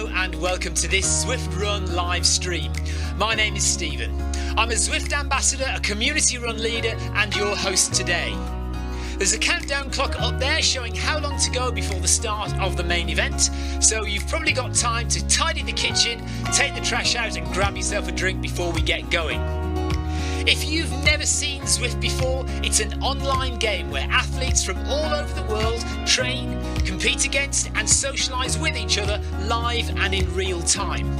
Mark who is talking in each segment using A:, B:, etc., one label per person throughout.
A: Hello and welcome to this Zwift Run live stream. My name is Stephen. I'm a Zwift ambassador, a community run leader and your host today. There's a countdown clock up there showing how long to go before the start of the main event, so you've probably got time to tidy the kitchen, take the trash out and grab yourself a drink before we get going. If you've never seen Zwift before, it's an online game where athletes from all over the world train, compete against and socialise with each other live and in real time.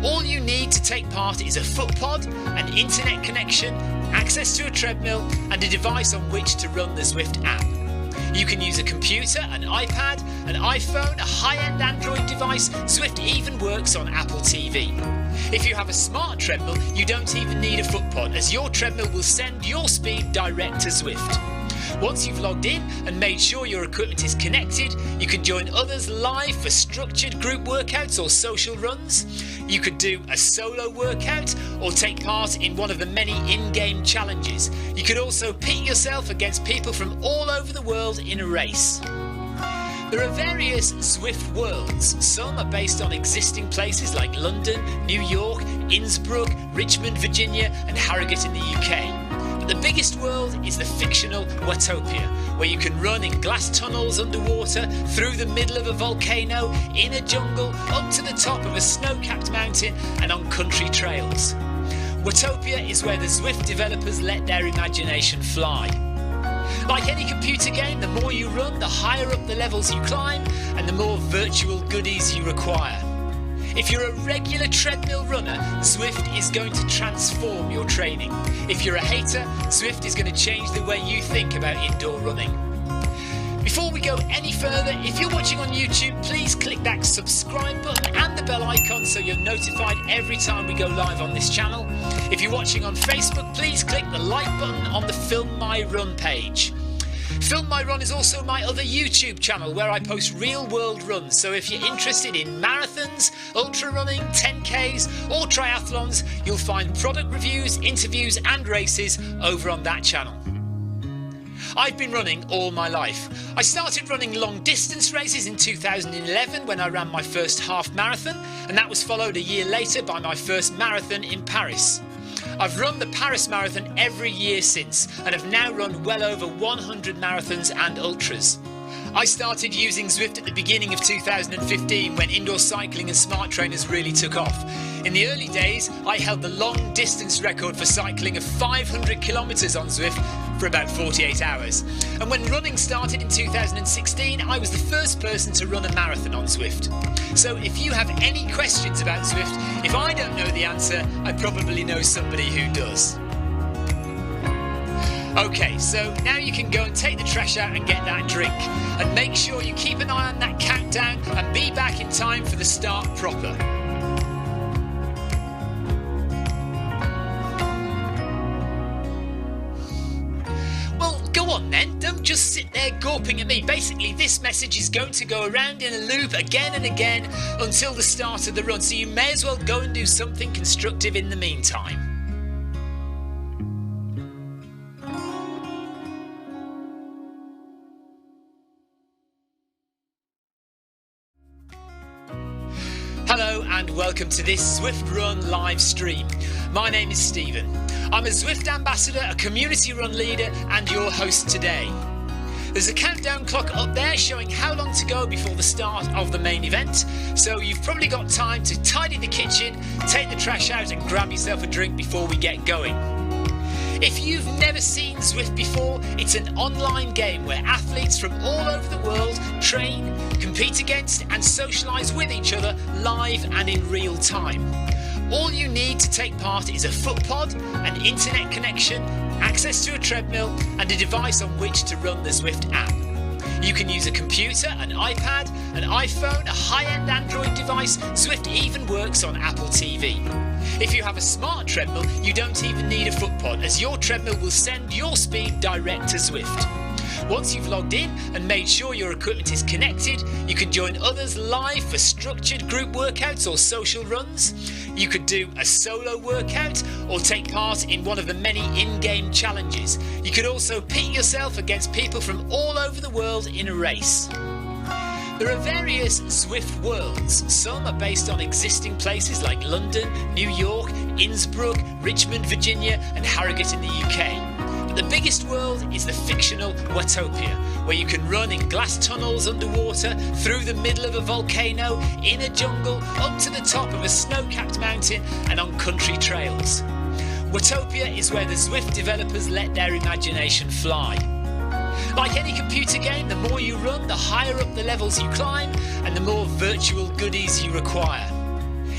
A: All you need to take part is a foot pod, an internet connection, access to a treadmill and a device on which to run the Zwift app. You can use a computer, an iPad, an iPhone, a high-end Android device. Zwift even works on Apple TV. If you have a smart treadmill, you don't even need a foot pod, as your treadmill will send your speed direct to Zwift. Once you've logged in and made sure your equipment is connected, you can join others live for structured group workouts or social runs. You could do a solo workout or take part in one of the many in-game challenges. You could also pit yourself against people from all over the world in a race. There are various Zwift worlds. Some are based on existing places like London, New York, Innsbruck, Richmond, Virginia and Harrogate in the UK. But the biggest world is the fictional Watopia, where you can run in glass tunnels underwater, through the middle of a volcano, in a jungle, up to the top of a snow-capped mountain and on country trails. Watopia is where the Zwift developers let their imagination fly. Like any computer game, the more you run, the higher up the levels you climb and the more virtual goodies you require. If you're a regular treadmill runner, Zwift is going to transform your training. If you're a hater, Zwift is going to change the way you think about indoor running. Before we go any further, if you're watching on YouTube, please click that subscribe button and the bell icon so you're notified every time we go live on this channel. If you're watching on Facebook, please click the like button on the Film My Run page. Film My Run is also my other YouTube channel where I post real world runs, so if you're interested in marathons, ultra running, 10Ks or triathlons, you'll find product reviews, interviews and races over on that channel. I've been running all my life. I started running long distance races in 2011 when I ran my first half marathon, and that was followed a year later by my first marathon in Paris. I've run the Paris Marathon every year since and have now run well over 100 marathons and ultras. I started using Zwift at the beginning of 2015 when indoor cycling and smart trainers really took off. In the early days, I held the long distance record for cycling of 500 kilometres on Zwift for about 48 hours. And when running started in 2016, I was the first person to run a marathon on Zwift. So if you have any questions about Zwift, if I don't know the answer, I probably know somebody who does. Okay, so now you can go and take the trash out and get that drink. And make sure you keep an eye on that countdown and be back in time for the start proper. Well, go on then, don't just sit there gawping at me. Basically, this message is going to go around in a loop again and again until the start of the run, so you may as well go and do something constructive in the meantime. Hello and welcome to this Zwift Run live stream. My name is Stephen. I'm a Zwift ambassador, a community run leader and your host today. There's a countdown clock up there showing how long to go before the start of the main event, so you've probably got time to tidy the kitchen, take the trash out and grab yourself a drink before we get going. If you've never seen Zwift before, it's an online game where athletes from all over the world train, compete against and socialise with each other live and in real time. All you need to take part is a foot pod, an internet connection, access to a treadmill and a device on which to run the Zwift app. You can use a computer, an iPad, an iPhone, a high-end Android device. Zwift even works on Apple TV. If you have a smart treadmill, you don't even need a foot pod, as your treadmill will send your speed direct to Zwift. Once you've logged in and made sure your equipment is connected, you can join others live for structured group workouts or social runs. You could do a solo workout or take part in one of the many in-game challenges. You could also pit yourself against people from all over the world in a race. There are various Zwift worlds. Some are based on existing places like London, New York, Innsbruck, Richmond, Virginia and Harrogate in the UK. But the biggest world is the fictional Watopia, where you can run in glass tunnels underwater, through the middle of a volcano, in a jungle, up to the top of a snow-capped mountain and on country trails. Watopia is where the Zwift developers let their imagination fly. Like any computer game, the more you run, the higher up the levels you climb and the more virtual goodies you require.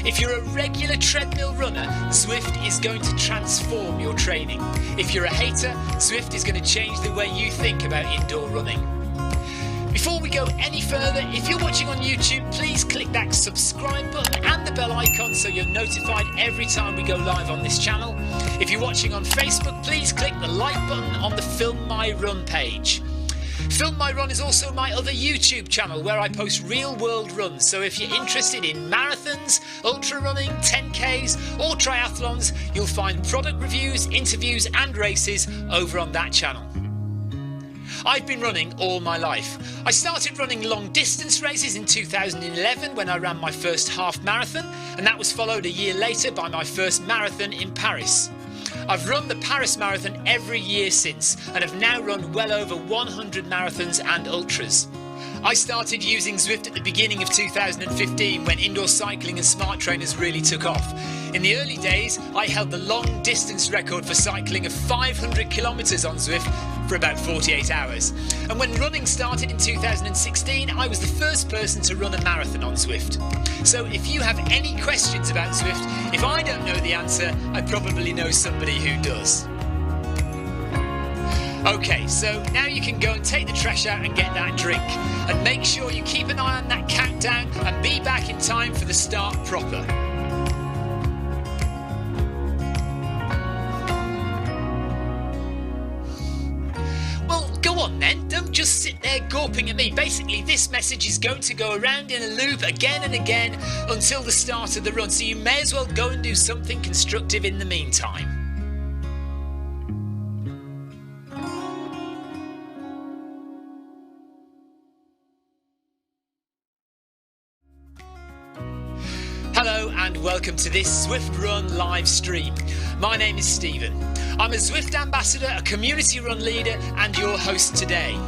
A: If you're a regular treadmill runner, Zwift is going to transform your training. If you're a hater, Zwift is going to change the way you think about indoor running. Before we go any further, if you're watching on YouTube, please click that subscribe button and the bell icon so you're notified every time we go live on this channel. If you're watching on Facebook, please click the like button on the Film My Run page. Film My Run is also my other YouTube channel where I post real world runs, so if you're interested in marathons, ultra running, 10Ks or triathlons, you'll find product reviews, interviews and races over on that channel. I've been running all my life. I started running long distance races in 2011 when I ran my first half marathon, and that was followed a year later by my first marathon in Paris. I've run the Paris Marathon every year since and have now run well over 100 marathons and ultras. I started using Zwift at the beginning of 2015 when indoor cycling and smart trainers really took off. In the early days, I held the long distance record for cycling of 500 kilometres on Zwift for about 48 hours. And when running started in 2016, I was the first person to run a marathon on Zwift. So if you have any questions about Zwift, if I don't know the answer, I probably know somebody who does. Okay, so now you can go and take the trash out and get that drink. And make sure you keep an eye on that countdown and be back in time for the start proper. Well, go on then, don't just sit there gawping at me. Basically, this message is going to go around in a loop again and again until the start of the run, so you may as well go and do something constructive in the meantime. Hello and welcome to this Zwift Run live stream. My name is Stephen. I'm a Zwift ambassador, a community run leader and your host today.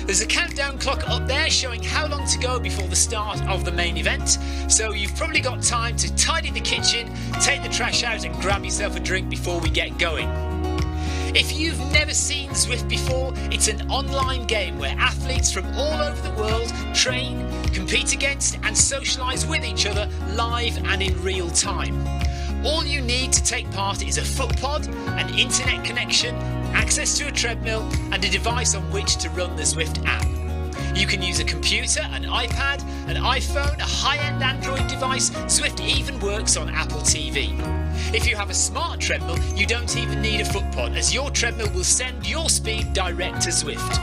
A: There's a countdown clock up there showing how long to go before the start of the main event, so you've probably got time to tidy the kitchen, take the trash out and grab yourself a drink before we get going. If you've never seen Zwift before, it's an online game where athletes from all over the world train, compete against and socialise with each other live and in real time. All you need to take part is a foot pod, an internet connection, access to a treadmill and a device on which to run the Zwift app. You can use a computer, an iPad, an iPhone, a high-end Android device. Zwift even works on Apple TV. If you have a smart treadmill, you don't even need a foot pod, as your treadmill will send your speed direct to Zwift.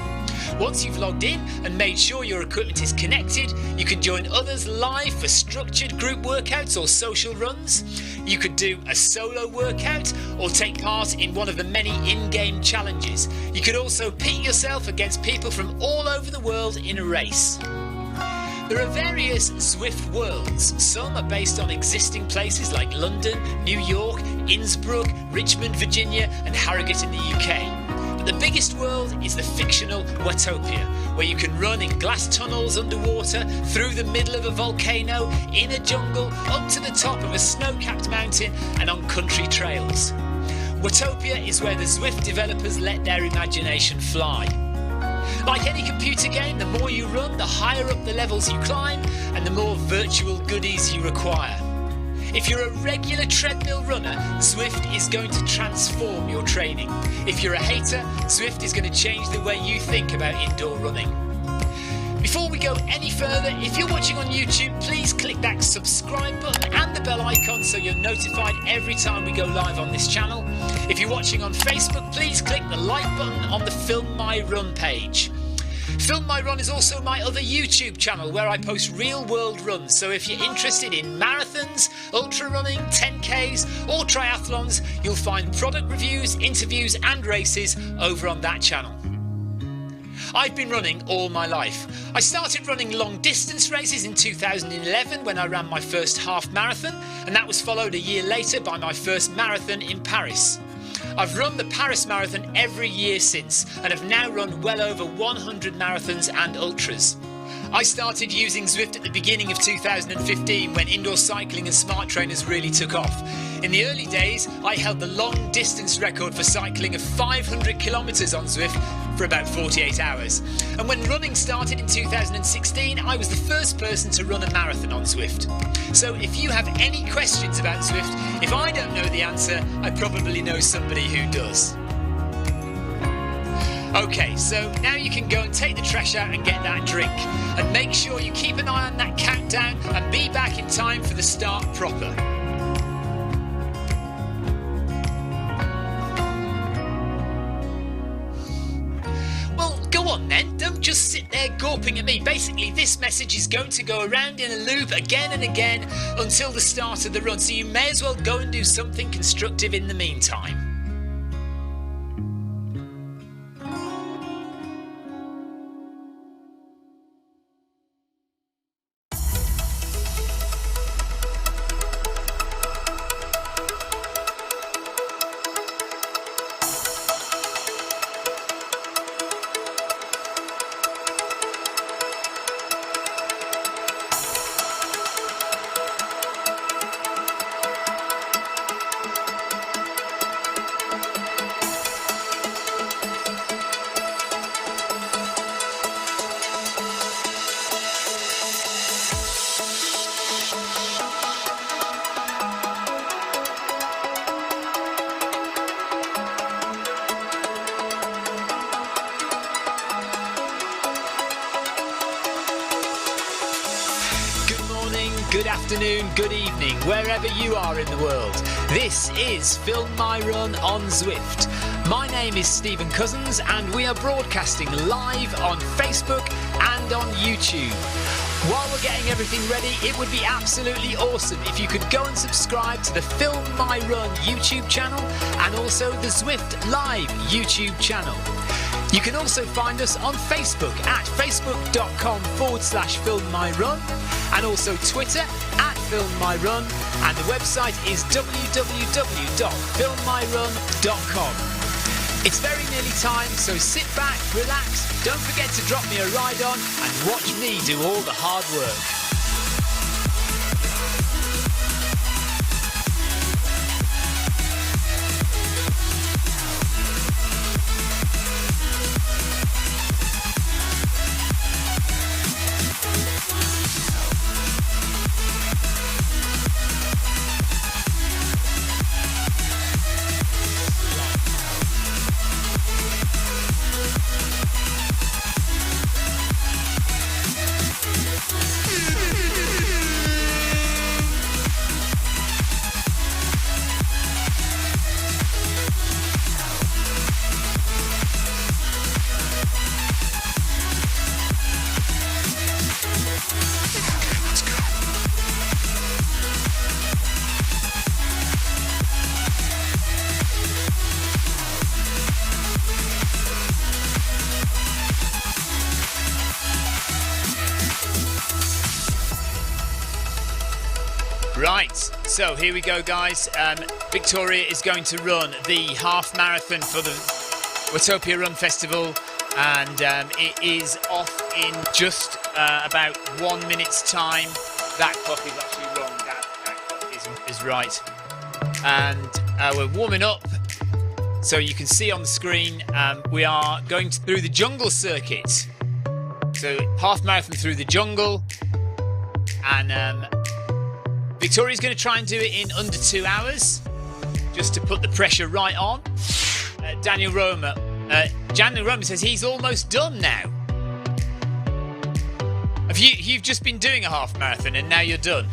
A: Once you've logged in and made sure your equipment is connected, you can join others live for structured group workouts or social runs. You could do a solo workout or take part in one of the many in-game challenges. You could also pit yourself against people from all over the world in a race. There are various Zwift worlds. Some are based on existing places like London, New York, Innsbruck, Richmond, Virginia and Harrogate in the UK. But the biggest world is the fictional Watopia, where you can run in glass tunnels underwater, through the middle of a volcano, in a jungle, up to the top of a snow-capped mountain and on country trails. Watopia is where the Zwift developers let their imagination fly. Like any computer game, the more you run, the higher up the levels you climb and the more virtual goodies you require. If you're a regular treadmill runner, Zwift is going to transform your training. If you're a hater, Zwift is going to change the way you think about indoor running. Before we go any further, if you're watching on YouTube, please click that subscribe button and the bell icon so you're notified every time we go live on this channel. If you're watching on Facebook, please click the like button on the Film My Run page. Film My Run is also my other YouTube channel where I post real world runs, so if you're interested in marathons, ultra running, 10Ks or triathlons, you'll find product reviews, interviews and races over on that channel. I've been running all my life. I started running long distance races in 2011 when I ran my first half marathon, and that was followed a year later by my first marathon in Paris. I've run the Paris Marathon every year since and have now run well over 100 marathons and ultras. I started using Zwift at the beginning of 2015 when indoor cycling and smart trainers really took off. In the early days, I held the long distance record for cycling of 500 kilometres on Zwift for about 48 hours. And when running started in 2016, I was the first person to run a marathon on Zwift. So if you have any questions about Zwift, if I don't know the answer, I probably know somebody who does. Okay, so now you can go and take the trash out and get that drink. And make sure you keep an eye on that countdown and be back in time for the start proper. Well, go on then, don't just sit there gawping at me. Basically, this message is going to go around in a loop again and again until the start of the run, so you may as well go and do something constructive in the meantime. Good afternoon, good evening, wherever you are in the world. This is Film My Run on Zwift. My name is Stephen Cousins and we are broadcasting live on Facebook and on YouTube. While we're getting everything ready, it would be absolutely awesome if you could go and subscribe to the Film My Run YouTube channel and also the Zwift Live YouTube channel. You can also find us on Facebook at facebook.com/filmmyrun and also Twitter at filmmyrun, and the website is www.filmmyrun.com. It's very nearly time, so sit back, relax, don't forget to drop me a ride on and watch me do all the hard work. Right, so here we go, guys. Victoria is going to run the half marathon for the Watopia Run Festival, and it is off in just about 1 minute's time. That clock is actually wrong. That clock is right. And we're warming up, so you can see on the screen we are going through the jungle circuit. So half marathon through the jungle, and Victoria's going to try and do it in under 2 hours, just to put the pressure right on. Daniel Romer says he's almost done now. You've just been doing a half marathon and now you're done?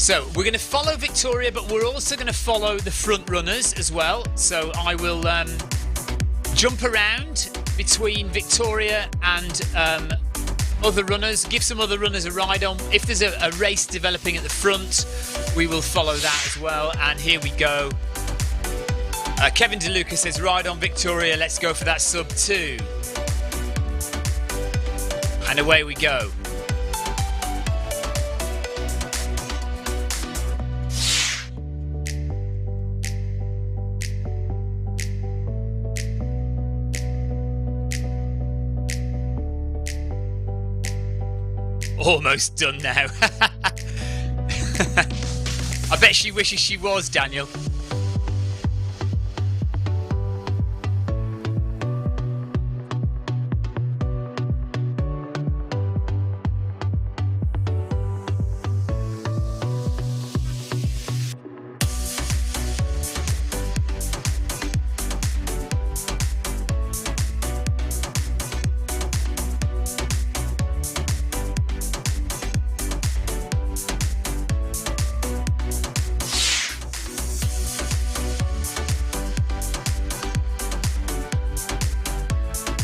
A: So we're going to follow Victoria, but we're also going to follow the front runners as well. So I will jump around between Victoria and other runners, give some other runners a ride on. If there's a race developing at the front, we will follow that as well. And here we go. Kevin DeLuca says, ride on Victoria, let's go for that sub 2. And away we go. Almost done now. I bet she wishes she was, Daniel.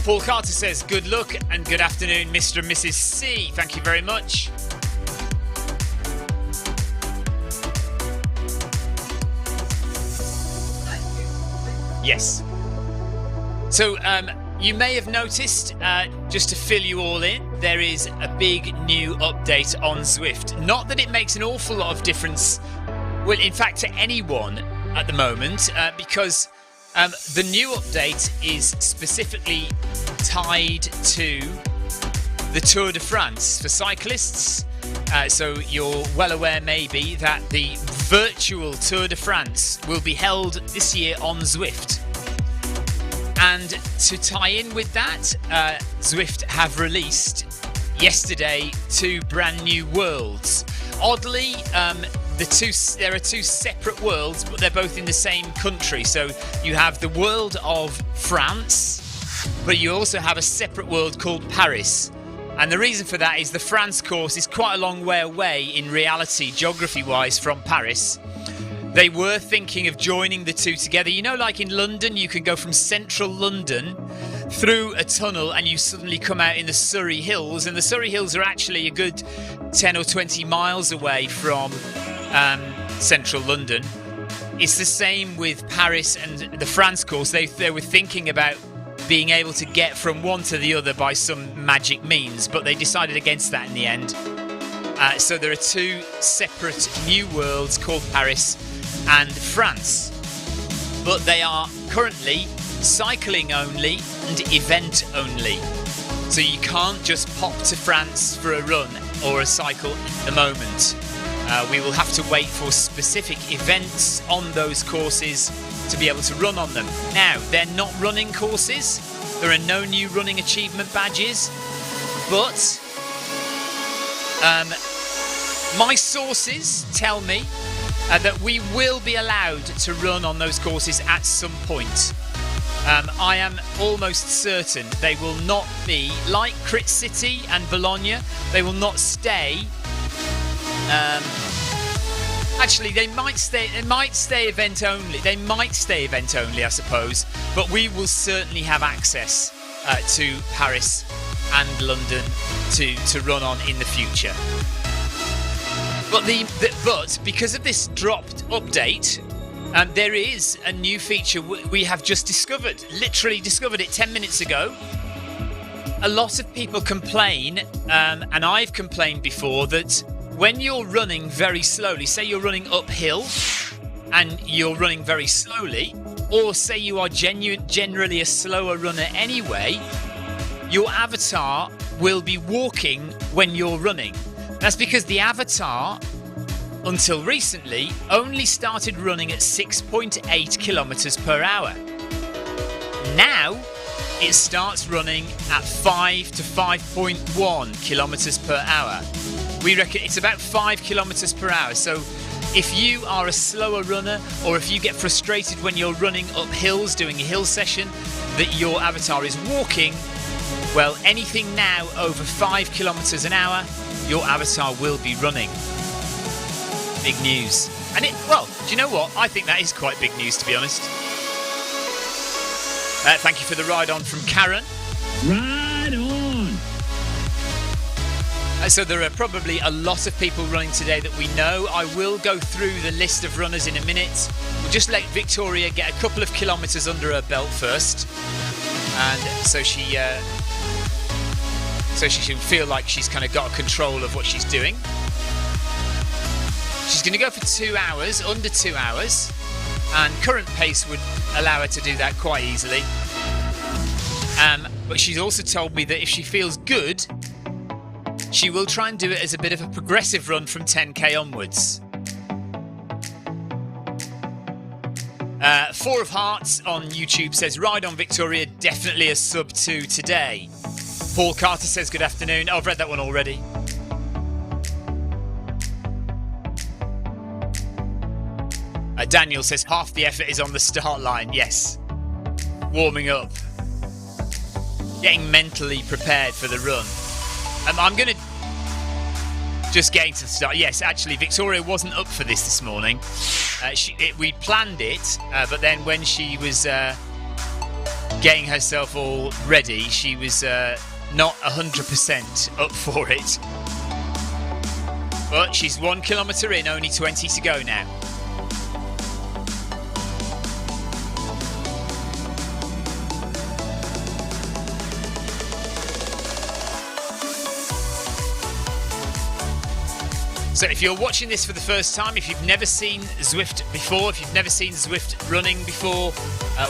A: Paul Carter says, good luck and good afternoon, Mr. and Mrs. C. Thank you very much. Yes. So, you may have noticed, just to fill you all in, there is a big new update on Zwift. Not that it makes an awful lot of difference, well, in fact, to anyone at the moment, because the new update is specifically tied to the Tour de France for cyclists. So you're well aware maybe that the virtual Tour de France will be held this year on Zwift. And to tie in with that, Zwift have released yesterday 2 brand new worlds. Oddly, there are 2 separate worlds, but they're both in the same country. So you have the world of France, but you also have a separate world called Paris. And the reason for that is the France course is quite a long way away in reality, geography-wise, from Paris. They were thinking of joining the 2 together. You know, like in London, you can go from central London through a tunnel and you suddenly come out in the Surrey Hills. And the Surrey Hills are actually a good 10 or 20 miles away from central London. It's the same with Paris and the France course. They were thinking about being able to get from one to the other by some magic means, but they decided against that in the end. So there are 2 separate new worlds called Paris and France, but they are currently cycling only and event only. So you can't just pop to France for a run or a cycle at the moment. We will have to wait for specific events on those courses to be able to run on them. Now, they're not running courses. There are no new running achievement badges, but my sources tell me that we will be allowed to run on those courses at some point. I am almost certain they will not be like Crit City and Bologna. They will not stay. Actually, they might stay. It might stay event only. They might stay event only, I suppose. But we will certainly have access to Paris and London to run on in the future. But but because of this dropped update, there is a new feature we have just discovered. Literally discovered it 10 minutes ago. A lot of people complain, and I've complained before, that when you're running very slowly, say you're running uphill and you're running very slowly, or say you are generally a slower runner anyway, your avatar will be walking when you're running. That's because the avatar, until recently, only started running at 6.8 kilometers per hour. Now, it starts running at 5 to 5.1 kilometers per hour. We reckon it's about 5 kilometers per hour. So if you are a slower runner, or if you get frustrated when you're running up hills doing a hill session, that your avatar is walking, well, anything now over 5 kilometers an hour, your avatar will be running. big news. And do you know what? I think that is quite big news, to be honest. Thank you for the ride on from Karen.
B: Ride on!
A: So there are probably a lot of people running today that we know. I will go through the list of runners in a minute. We'll just let Victoria get a couple of kilometres under her belt first. And so she should feel like she's kind of got control of what she's doing. She's going to go for 2 hours, under 2 hours. And current pace would allow her to do that quite easily. But she's also told me that if she feels good, she will try and do it as a bit of a progressive run from 10k onwards. 4 of Hearts on YouTube says, ride on Victoria, definitely a sub 2 today. Paul Carter says, good afternoon. Oh, I've read that one already. Daniel says, half the effort is on the start line. Yes. Warming up. Getting mentally prepared for the run. I'm going to just get into the start. Yes, actually, Victoria wasn't up for this morning. We planned it, but then when she was getting herself all ready, she was not 100% up for it. But she's 1 kilometre in, only 20 to go now. So if you're watching this for the first time, if you've never seen Zwift before, if you've never seen Zwift running before,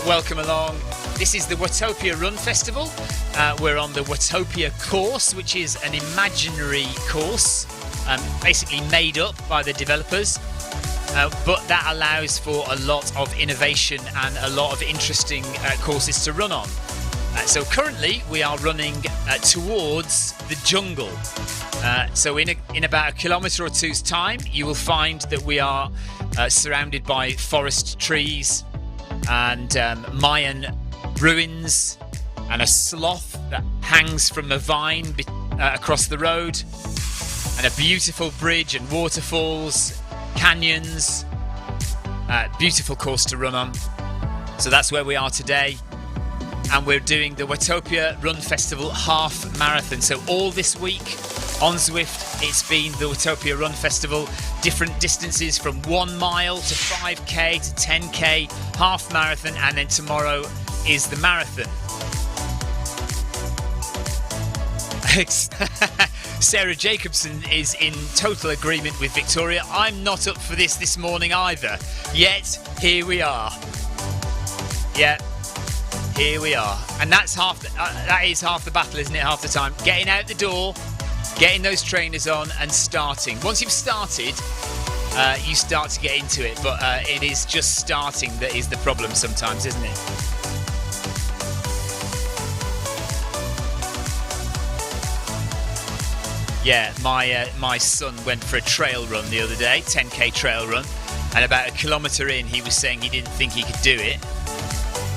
A: welcome along. This is the Watopia Run Festival. We're on the Watopia course, which is an imaginary course, basically made up by the developers. But that allows for a lot of innovation and a lot of interesting courses to run on. So currently we are running towards the jungle. So in about a kilometre or two's time, you will find that we are surrounded by forest trees and Mayan ruins and a sloth that hangs from a vine across the road, and a beautiful bridge and waterfalls, canyons, beautiful course to run on. So that's where we are today. And we're doing the Watopia Run Festival half marathon. So all this week on Zwift, it's been the Watopia Run Festival. Different distances from 1 mile to 5k to 10k, half marathon, and then tomorrow is the marathon. Sarah Jacobson is in total agreement with Victoria. I'm not up for this morning either. Yet, here we are. Yeah. Here we are, and that is half the battle, isn't it? Half the time, getting out the door, getting those trainers on, and starting. Once you've started, you start to get into it, but it is just starting that is the problem sometimes, isn't it? Yeah, my son went for a trail run the other day, 10k trail run, and about a kilometre in, he was saying he didn't think he could do it.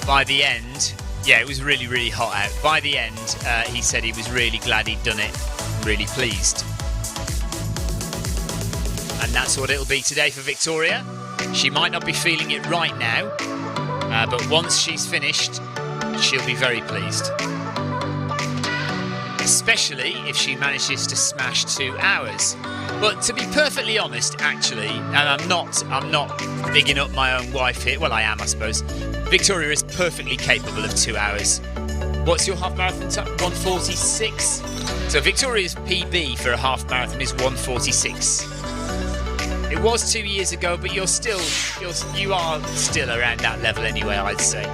A: By the end, yeah, it was really, really hot out. By the end, he said he was really glad he'd done it, really pleased. And that's what it'll be today for Victoria. She might not be feeling it right now, but once she's finished, she'll be very pleased. Especially if she manages to smash 2 hours. But to be perfectly honest, actually, and I'm not bigging up my own wife here. Well, I am, I suppose. Victoria is perfectly capable of 2 hours. What's your half marathon time? 1:46. So Victoria's PB for a half marathon is 1:46. It was 2 years ago, but you are still around that level anyway, I'd say.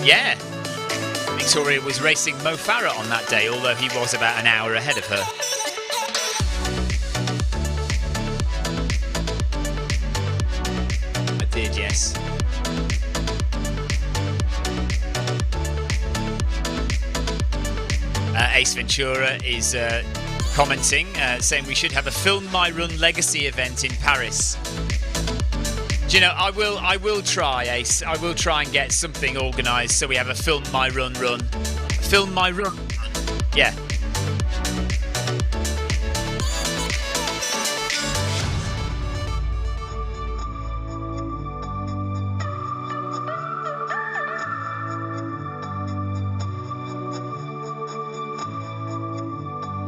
A: Yeah, Victoria was racing Mo Farah on that day, although he was about an hour ahead of her. I did, yes. Ace Ventura is commenting, saying we should have a Film My Run Legacy event in Paris. Do you know, I will try, Ace. I will try and get something organised so we have a Film My Run, film my run. Yeah.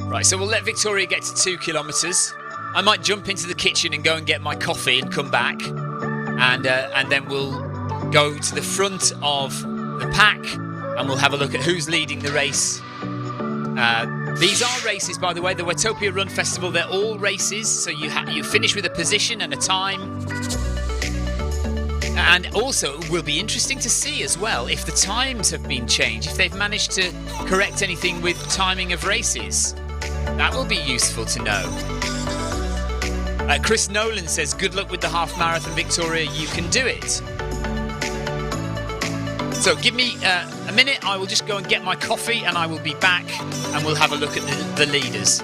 A: Right, so we'll let Victoria get to 2 kilometres. I might jump into the kitchen and go and get my coffee and come back, and then we'll go to the front of the pack and we'll have a look at who's leading the race. These are races, by the way, the Watopia Run Festival. They're all races, so you finish with a position and a time. And also, it will be interesting to see as well if the times have been changed, if they've managed to correct anything with timing of races. That will be useful to know. Chris Nolan says, good luck with the half marathon, Victoria, you can do it. So give me a minute, I will just go and get my coffee and I will be back and we'll have a look at the leaders.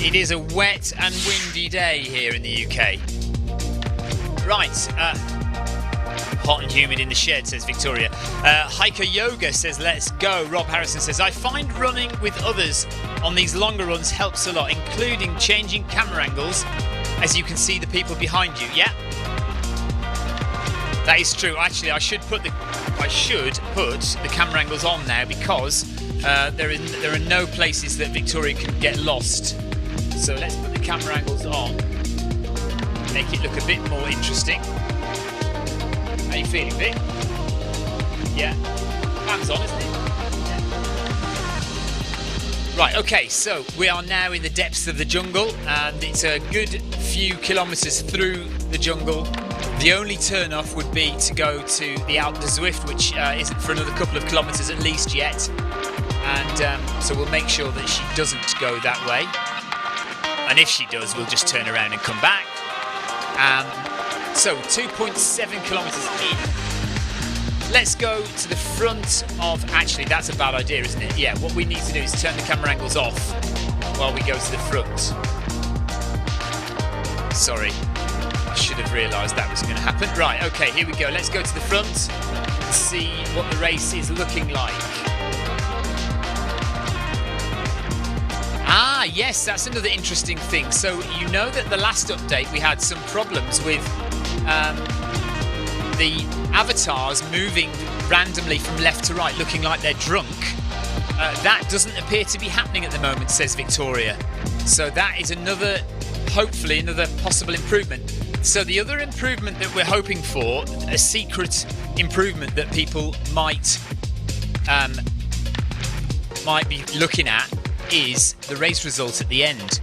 A: It is a wet and windy day here in the UK. Right, hot and humid in the shed, says Victoria. Hiker Yoga says, let's go. Rob Harrison says, I find running with others on these longer runs helps a lot, including changing camera angles, as you can see the people behind you. Yeah, that is true. Actually, I should put the camera angles on now, because there are no places that Victoria can get lost. So let's put the camera angles on, make it look a bit more interesting. How you feeling, Vic? Yeah, cam's on, isn't it? Yeah. Right, okay, so we are now in the depths of the jungle, and it's a good few kilometres through the jungle. The only turn off would be to go to the Zwift, which isn't for another couple of kilometres at least yet. And so we'll make sure that she doesn't go that way. And if she does, we'll just turn around and come back. So 2.7 kilometres in. Let's go to the front of... Actually, that's a bad idea, isn't it? Yeah, what we need to do is turn the camera angles off while we go to the front. Sorry, I should have realised that was going to happen. Right, okay, here we go. Let's go to the front and see what the race is looking like. Ah, yes, that's another interesting thing. So you know that the last update we had some problems with the avatars moving randomly from left to right, looking like they're drunk. That doesn't appear to be happening at the moment, says Victoria. So that is hopefully another possible improvement. So the other improvement that we're hoping for, a secret improvement that people might be looking at, is the race result at the end.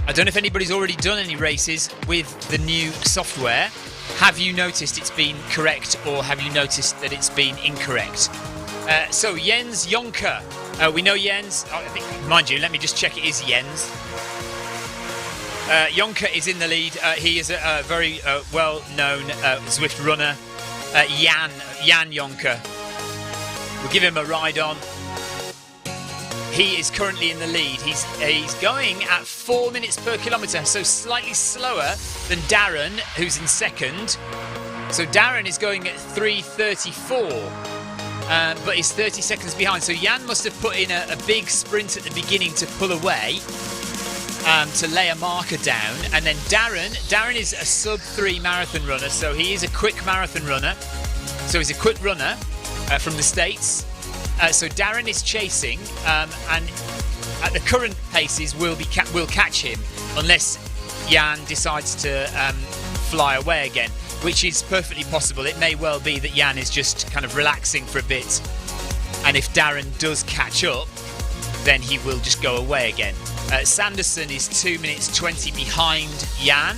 A: I don't know if anybody's already done any races with the new software. Have you noticed it's been correct, or have you noticed that it's been incorrect? So Jens Jonker, we know Jens. I think, mind you, let me just check it is Jens. Jonker is in the lead. He is a very well-known Zwift runner. Jan Jonker. We'll give him a ride on. He is currently in the lead. He's going at 4 minutes per kilometre, so slightly slower than Darren, who's in second. So Darren is going at 3:34, but he's 30 seconds behind. So Jan must have put in a big sprint at the beginning to pull away, to lay a marker down. And then Darren is a sub-3 marathon runner, so he is a quick marathon runner. So he's a quick runner from the States. So Darren is chasing, and at the current paces will catch him, unless Jan decides to fly away again, which is perfectly possible. It may well be that Jan is just kind of relaxing for a bit, and if Darren does catch up, then he will just go away again. Sanderson is 2 minutes 20 behind Jan,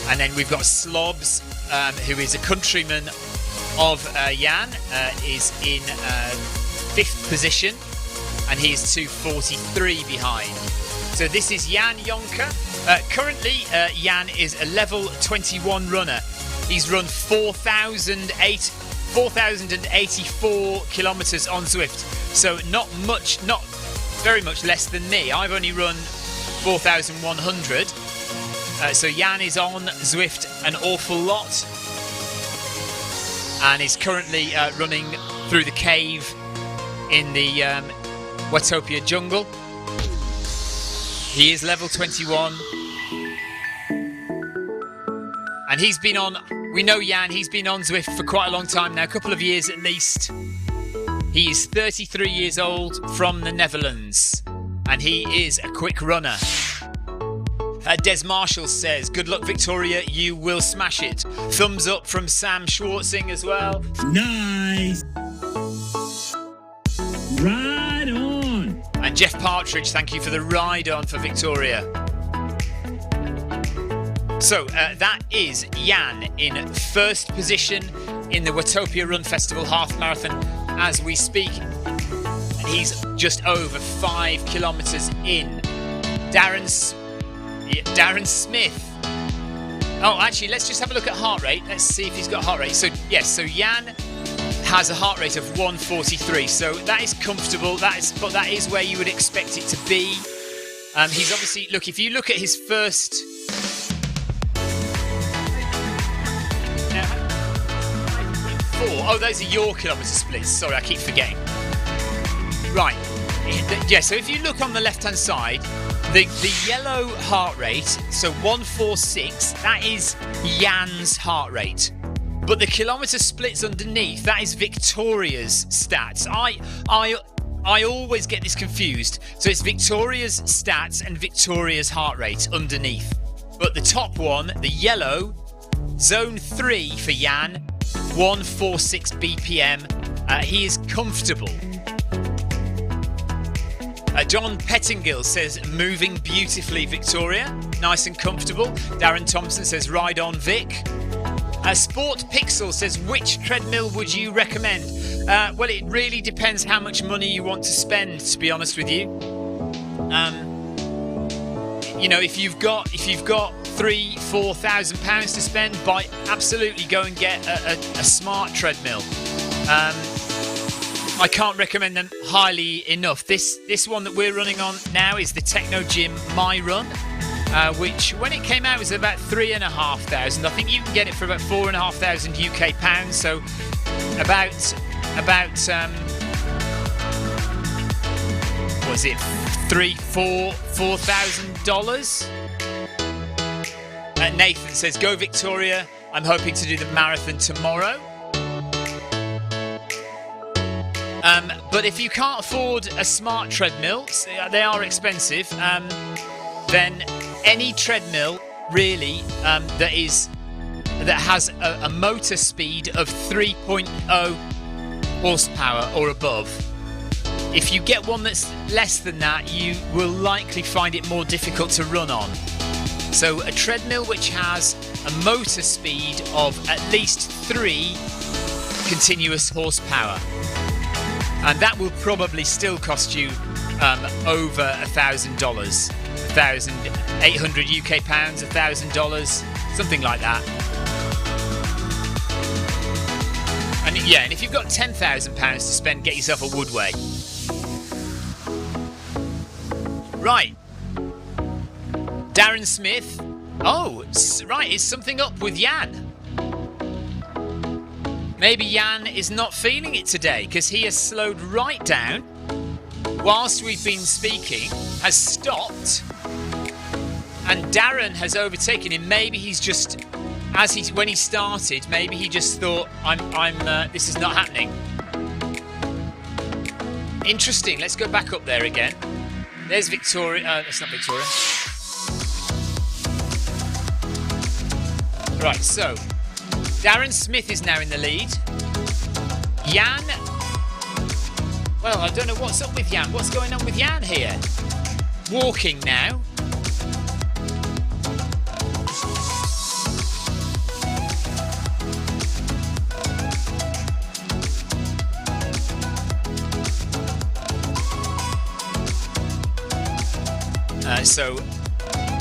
A: and then we've got Slobs, who is a countryman of Jan, is in 5th position, and he is 2:43 behind. So this is Jan Jonker. Currently, Jan is a level 21 runner. He's run 4,084 kilometres on Zwift. So not very much less than me. I've only run 4,100. So Jan is on Zwift an awful lot, and is currently running through the cave in the Watopia jungle. He is level 21. And he's been on... We know Jan, he's been on Zwift for quite a long time now, a couple of years at least. He is 33 years old, from the Netherlands. And he is a quick runner. Des Marshall says, good luck, Victoria, you will smash it. Thumbs up from Sam Schwartzing as well.
B: Nice. Ride on.
A: And Jeff Partridge, thank you for the ride on for Victoria. So that is Jan in first position in the Watopia Run Festival half marathon as we speak. And he's just over 5 kilometres in. Darren Smith. Oh, actually, let's just have a look at heart rate. Let's see if he's got heart rate. So, yes, so Jan has a heart rate of 143, so that is comfortable. That is where you would expect it to be. He's obviously, look, if you look at his first. Oh, those are your kilometre splits. Sorry, I keep forgetting. Right. Yeah, so if you look on the left-hand side, the yellow heart rate, so 146, that is Jan's heart rate. But the kilometre splits underneath, that is Victoria's stats. I always get this confused. So it's Victoria's stats and Victoria's heart rate underneath. But the top one, the yellow, zone 3 for Jan, 146 BPM. He is comfortable. John Pettingill says, moving beautifully, Victoria. Nice and comfortable. Darren Thompson says, ride on, Vic. Sport Pixel says, which treadmill would you recommend? Well, it really depends how much money you want to spend, to be honest with you. You know, if you've got £3,000-4,000 to spend, absolutely go and get a smart treadmill. I can't recommend them highly enough. This one that we're running on now is the Techno Gym My Run, which when it came out was about 3,500. I think you can get it for about 4,500 UK pounds. So about was it $4,000? Nathan says, go Victoria. I'm hoping to do the marathon tomorrow. But if you can't afford a smart treadmill, they are expensive, then any treadmill really that has a motor speed of 3.0 horsepower or above. If you get one that's less than that, you will likely find it more difficult to run on. So a treadmill which has a motor speed of at least 3 continuous horsepower. And that will probably still cost you over $1,000, 1,800 UK pounds, $1,000, something like that. And yeah, and if you've got £10,000 to spend, get yourself a Woodway. Right. Darren Smith. Oh, right, is something up with Jan? Maybe Jan is not feeling it today because he has slowed right down whilst we've been speaking, has stopped, and Darren has overtaken him. Maybe he's just, when he started, maybe he just thought, this is not happening. Interesting. Let's go back up there again. There's Victoria. That's not Victoria. Right, so Darren Smith is now in the lead. Jan, well, I don't know what's up with Jan. What's going on with Jan here? Walking now. So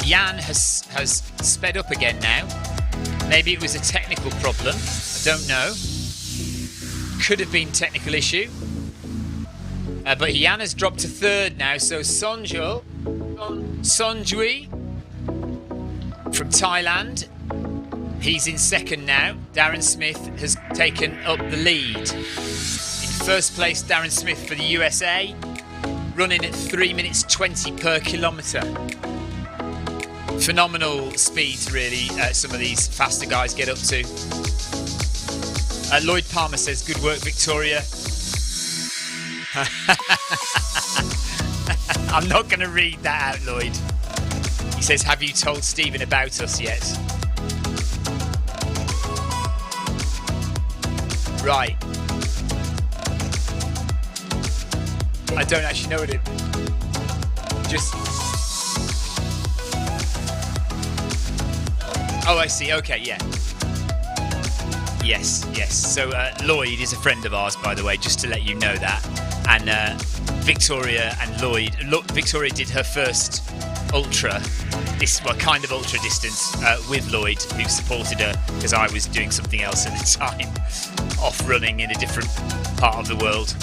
A: Jan has sped up again now. Maybe it was a technical problem. I don't know. Could have been technical issue. But Jan has dropped to third now. So Sonjui from Thailand, he's in second now. Darren Smith has taken up the lead. In first place, Darren Smith for the USA, running at 3 minutes 20 per kilometre. Phenomenal speeds, really, some of these faster guys get up to. Lloyd Palmer says, good work, Victoria. I'm not going to read that out, Lloyd. He says, have you told Stephen about us yet? Right. I don't actually know it. Just... Oh, I see. Okay, yeah. Yes. So Lloyd is a friend of ours, by the way, just to let you know that. And Victoria and Lloyd... Victoria did her first ultra, this kind of ultra distance with Lloyd, who supported her because I was doing something else at the time, off running in a different part of the world.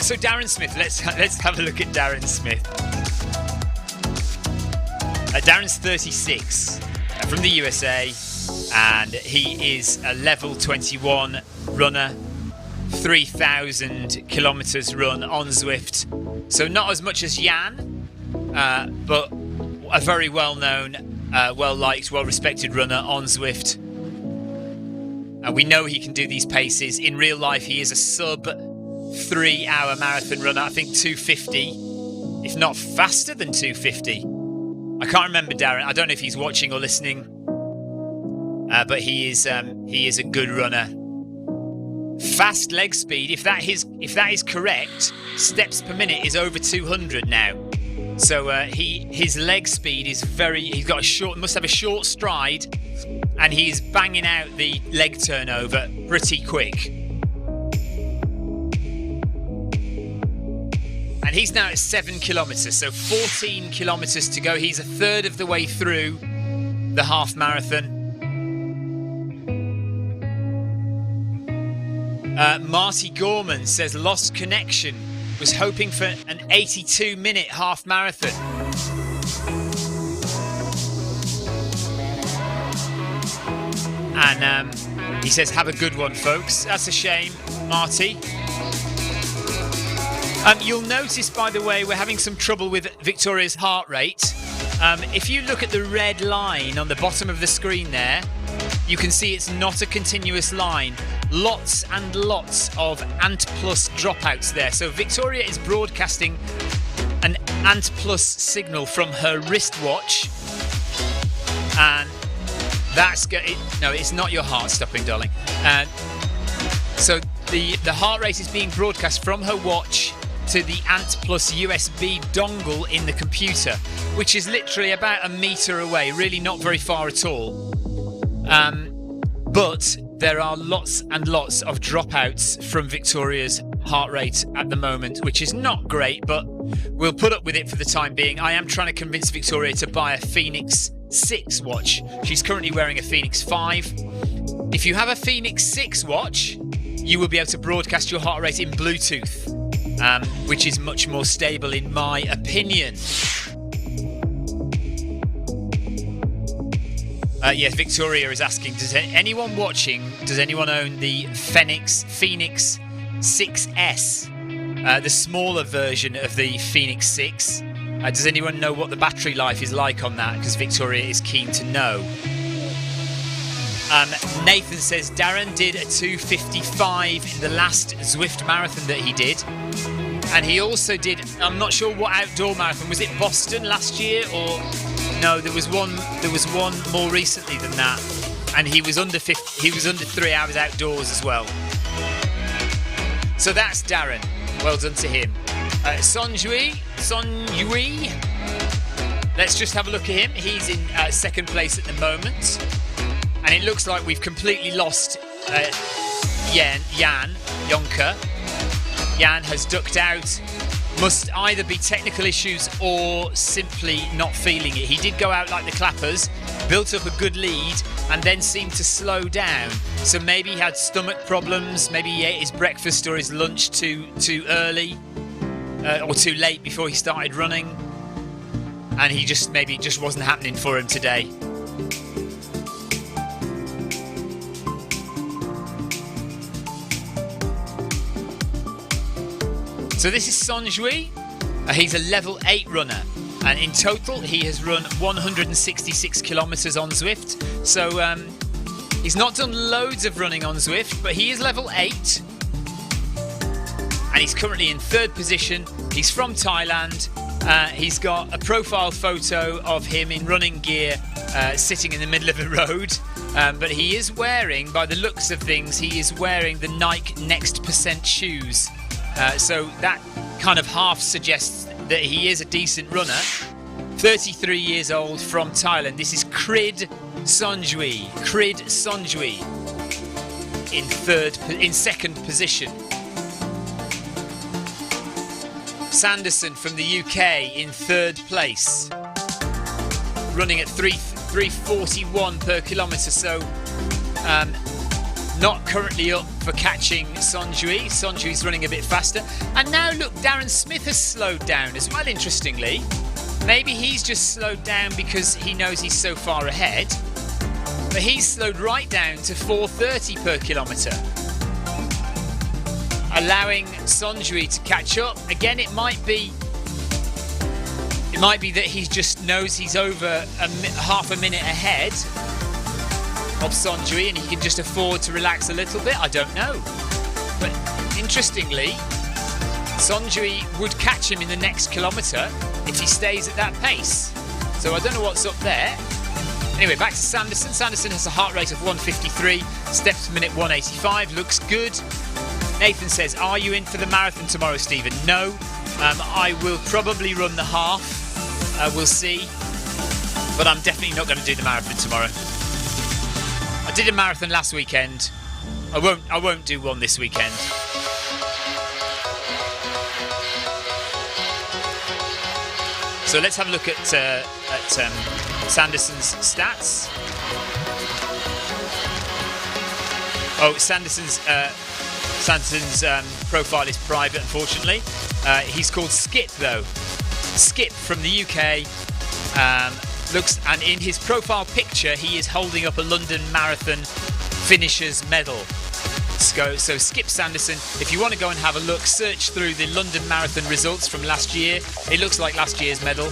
A: So Darren Smith, let's have a look at Darren Smith. Darren's 36, from the USA, and he is a level 21 runner, 3,000 kilometers run on Zwift. So not as much as Jan, but a very well-known, well-liked, well-respected runner on Zwift. We know he can do these paces. In real life, he is a sub 3-hour marathon runner. I think 250, if not faster than 250. I can't remember Darren. I don't know if he's watching or listening, but he is a good runner. Fast leg speed, if that is correct, steps per minute is over 200 now. So his leg speed is must have a short stride, and he's banging out the leg turnover pretty quick. And he's now at 7 kilometres, so 14 kilometres to go. He's a third of the way through the half marathon. Marty Gorman says, lost connection. Was hoping for an 82-minute half marathon. And he says, have a good one, folks. That's a shame, Marty. You'll notice, by the way, we're having some trouble with Victoria's heart rate. If you look at the red line on the bottom of the screen there, you can see it's not a continuous line. Lots and lots of Ant Plus dropouts there. So Victoria is broadcasting an Ant Plus signal from her wristwatch. And that's no, it's not your heart stopping, darling. So the heart rate is being broadcast from her watch to the Ant Plus USB dongle in the computer, which is literally about a metre away, really not very far at all. But there are lots and lots of dropouts from Victoria's heart rate at the moment, which is not great, but we'll put up with it for the time being. I am trying to convince Victoria to buy a Phoenix 6 watch. She's currently wearing a Phoenix 5. If you have a Phoenix 6 watch, you will be able to broadcast your heart rate in Bluetooth, which is much more stable in my opinion. Yes, Victoria is asking, does anyone own the Phoenix 6S? The smaller version of the Phoenix 6. Does anyone know what the battery life is like on that? Because Victoria is keen to know. Nathan says Darren did a 2:55 in the last Zwift marathon that he did. And he also did, I'm not sure what outdoor marathon, was it Boston last year or... No, there was one more recently than that, and he was under 3 hours outdoors as well. So that's Darren. Well done to him. Son Yui. Let's just have a look at him. He's in second place at the moment, and it looks like we've completely lost Jonker. Jan has ducked out. Must either be technical issues or simply not feeling it. He did go out like the clappers, built up a good lead, and then seemed to slow down. So maybe he had stomach problems, maybe he ate his breakfast or his lunch too early or too late before he started running. And it just wasn't happening for him today. So this is Son Jui. He's a level 8 runner, and in total he has run 166 kilometres on Zwift. So he's not done loads of running on Zwift, but he is level 8, and he's currently in third position. He's from Thailand. He's got a profile photo of him in running gear sitting in the middle of a road. But he is wearing, by the looks of things, he is wearing the Nike Next Percent shoes. So that kind of half suggests that he is a decent runner. 33 years old, from Thailand. This is Krid Sonjui. In second position. Sanderson from the UK in 3rd place, running at 3:41 per kilometre. So not currently up for catching Sonjui. Sonjui's running a bit faster. And now look, Darren Smith has slowed down as well, interestingly. Maybe he's just slowed down because he knows he's so far ahead. But he's slowed right down to 4:30 per kilometre, allowing Sonjui to catch up. Again, it might be that he just knows he's over half a minute ahead of Sonjui and he can just afford to relax a little bit. I don't know. But interestingly, Sonjui would catch him in the next kilometre if he stays at that pace. So I don't know what's up there. Anyway, back to Sanderson. Sanderson has a heart rate of 153, steps per minute 185, looks good. Nathan says, are you in for the marathon tomorrow, Stephen? No, I will probably run the half. We'll see. But I'm definitely not going to do the marathon tomorrow. I did a marathon last weekend. I won't do one this weekend. So let's have a look at Sanderson's stats. Oh, Sanderson's profile is private, unfortunately. He's called Skip, though. Skip from the UK. And in his profile picture, he is holding up a London Marathon finisher's medal. So Skip Sanderson, if you want to go and have a look, search through the London Marathon results from last year. It looks like last year's medal.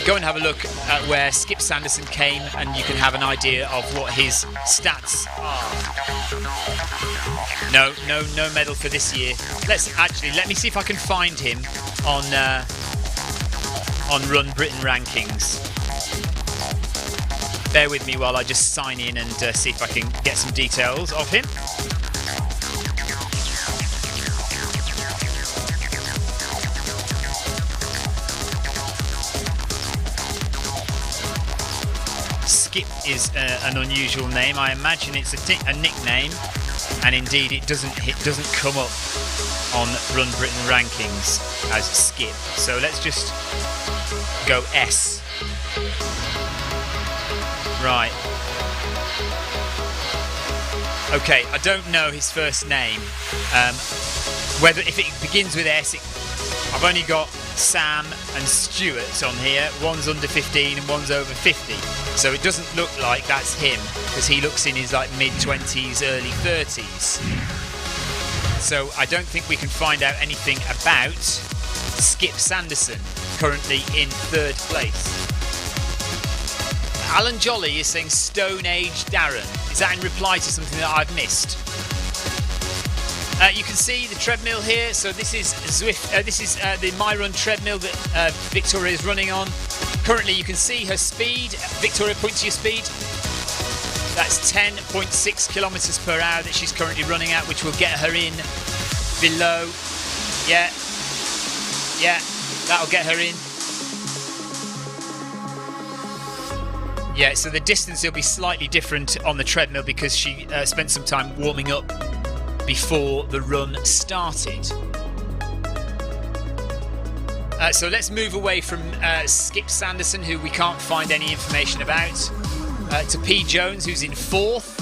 A: Go and have a look at where Skip Sanderson came, and you can have an idea of what his stats are. No medal for this year. Let me see if I can find him on Run Britain rankings. Bear with me while I just sign in and see if I can get some details of him. Skip is an unusual name. I imagine it's a nickname, and indeed it doesn't come up on Run Britain rankings as Skip. So let's just go S. Right. Okay, I don't know his first name. Whether if it begins with S, I've only got Sam and Stuart on here. One's under 15 and one's over 50. So it doesn't look like that's him, because he looks in his mid-20s, early 30s. So I don't think we can find out anything about Skip Sanderson, currently in 3rd place. Alan Jolly is saying Stone Age Darren. Is that in reply to something that I've missed? You can see the treadmill here. So this is Zwift. This is the MyRun treadmill that Victoria is running on. Currently, you can see her speed. Victoria, point to your speed. That's 10.6 kilometres per hour that she's currently running at, which will get her in below. Yeah, that'll get her in. Yeah, so the distance will be slightly different on the treadmill because she spent some time warming up before the run started. So let's move away from Skip Sanderson, who we can't find any information about, to P. Jones, who's in 4th.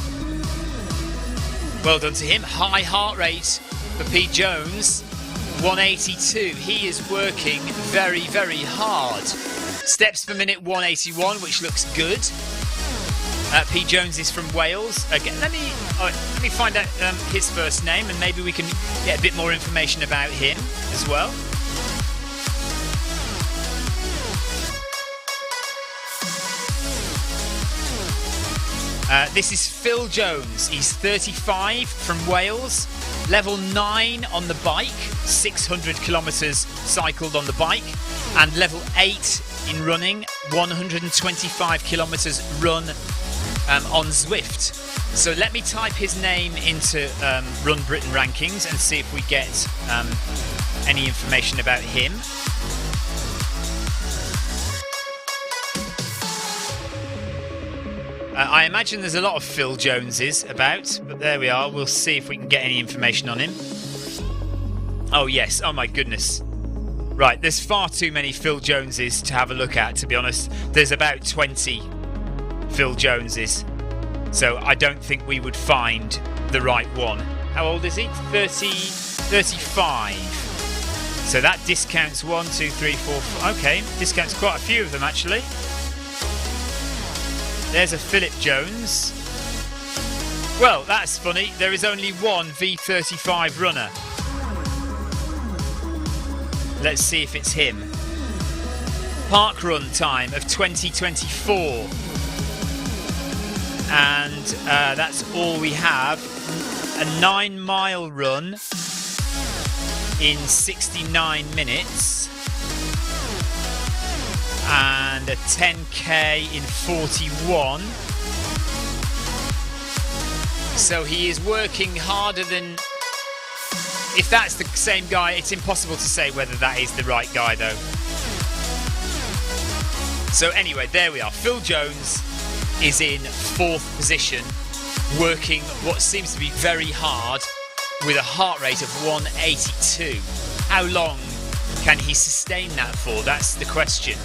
A: Well done to him. High heart rate for P. Jones, 182. He is working very, very hard. Steps per minute 181, which looks good. P. Jones is from Wales. Again, let me find out his first name, and maybe we can get a bit more information about him as well. This is Phil Jones. He's 35, from Wales. Level 9 on the bike, 600 kilometres cycled on the bike, and level 8 in running, 125 kilometres run on Zwift. So let me type his name into Run Britain rankings and see if we get any information about him. I imagine there's a lot of Phil Joneses about, but there we are. We'll see if we can get any information on him. Oh yes, oh my goodness. Right, there's far too many Phil Joneses to have a look at, to be honest. There's about 20 Phil Joneses. So I don't think we would find the right one. How old is he? 35. So that discounts 1, 2, 3, 4. Okay, discounts quite a few of them actually. There's a Philip Jones. Well, that's funny. There is only one V35 runner. Let's see if it's him. Parkrun time of 2024. And that's all we have. A 9-mile run in 69 minutes. And a 10k in 41. So he is working harder than... If that's the same guy, it's impossible to say whether that is the right guy though. So anyway, there we are. Phil Jones is in 4th position, working what seems to be very hard with a heart rate of 182. How long can he sustain that for? That's the question.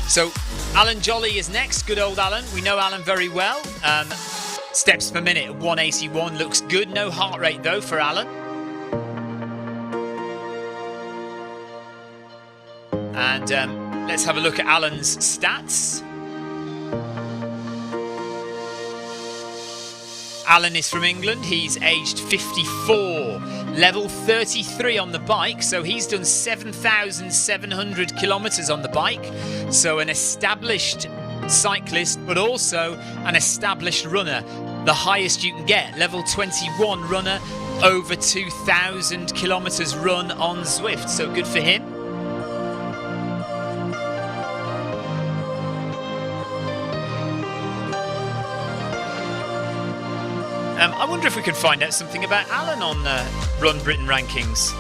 A: So Alan Jolly is next. Good old Alan. We know Alan very well. Steps per minute, 181 looks good. No heart rate though for Alan. And let's have a look at Alan's stats. Alan is from England. He's aged 54, level 33 on the bike. So he's done 7,700 kilometers on the bike. So an established cyclist, but also an established runner. The highest you can get, level 21 runner, over 2,000 kilometers run on Zwift. So good for him. I wonder if we could find out something about Alan on Run Britain rankings.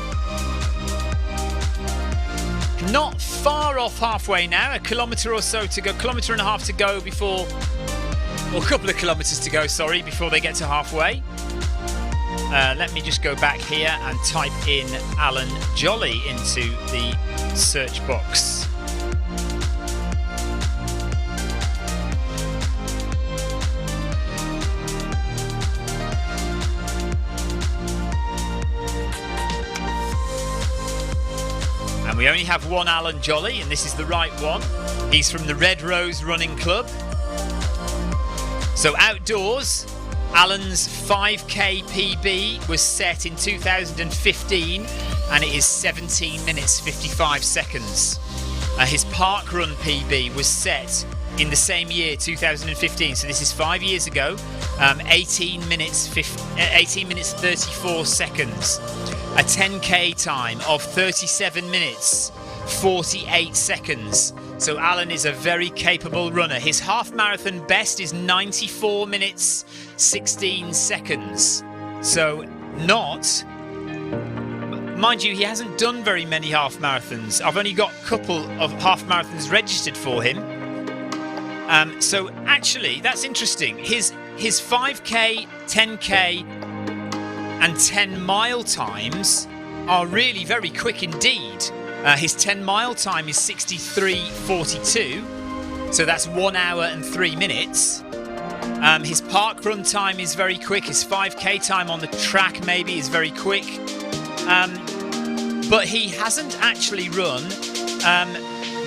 A: Not far off halfway now, a kilometre or so to go, kilometre and a half to go before, or a couple of kilometres to go, sorry, before they get to halfway. Let me just go back here and type in Alan Jolly into the search box. We only have one Alan Jolly, and this is the right one. He's from the Red Rose Running Club. So outdoors, Alan's 5k PB was set in 2015, and it is 17 minutes 55 seconds. His parkrun PB was set in the same year, 2015. So this is 5 years ago. 18 minutes 34 seconds. A 10k time of 37 minutes 48 seconds. So Alan is a very capable runner. His half marathon best is 94 minutes 16 seconds. So not... Mind you, he hasn't done very many half marathons. I've only got a couple of half marathons registered for him. So actually, that's interesting. His 5k, 10k and 10-mile times are really very quick indeed. His 10-mile time is 63:42, so that's 1 hour and 3 minutes. His parkrun time is very quick. His 5k time on the track maybe is very quick. But he hasn't actually run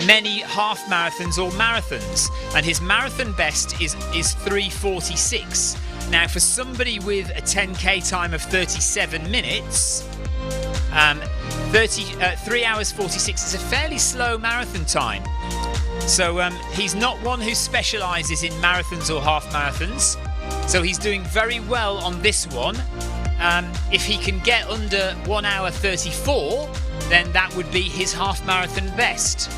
A: many half marathons or marathons, and his marathon best is 3:46. Now, for somebody with a 10k time of 37 minutes, 3 hours 46 is a fairly slow marathon time. So he's not one who specialises in marathons or half marathons. So he's doing very well on this one. If he can get under 1 hour 34, then that would be his half marathon best.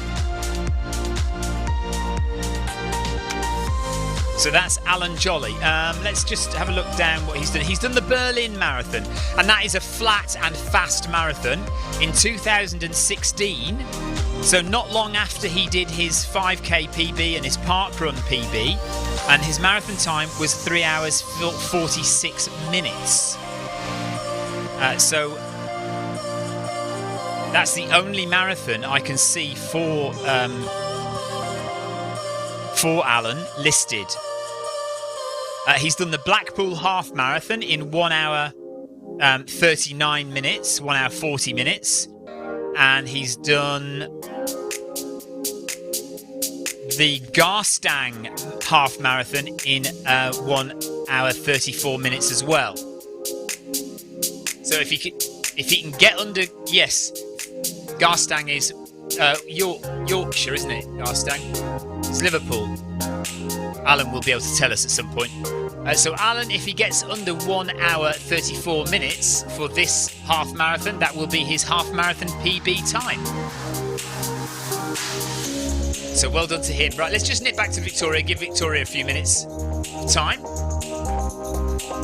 A: So that's Alan Jolly. Let's just have a look down what he's done. He's done the Berlin Marathon, and that is a flat and fast marathon in 2016. So not long after he did his 5k PB and his parkrun PB, and his marathon time was 3 hours 46 minutes. So that's the only marathon I can see for Alan listed. He's done the Blackpool Half Marathon in 1 hour 39 minutes, 1 hour 40 minutes. And he's done the Garstang Half Marathon in 1 hour 34 minutes as well. So if he can get under, yes, Garstang is Yorkshire, isn't it? Garstang, it's Liverpool. Alan will be able to tell us at some point. So Alan, if he gets under 1 hour 34 minutes for this half marathon, that will be his half marathon PB time. So well done to him. Right, let's just nip back to Victoria, give Victoria a few minutes of time.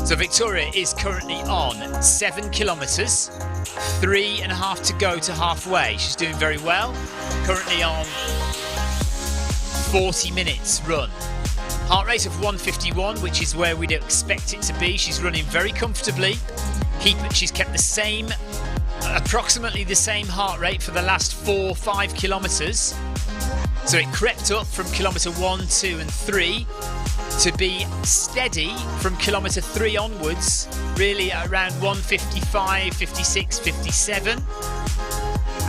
A: So Victoria is currently on 7 kilometres, 3.5 to go to halfway. She's doing very well. Currently on 40 minutes run. Heart rate of 151, which is where we'd expect it to be. She's running very comfortably. She's kept the same, approximately the same heart rate for the last 4-5 kilometres. So it crept up from kilometre 1, 2 and 3 to be steady from kilometre 3 onwards, really at around 155, 56, 57.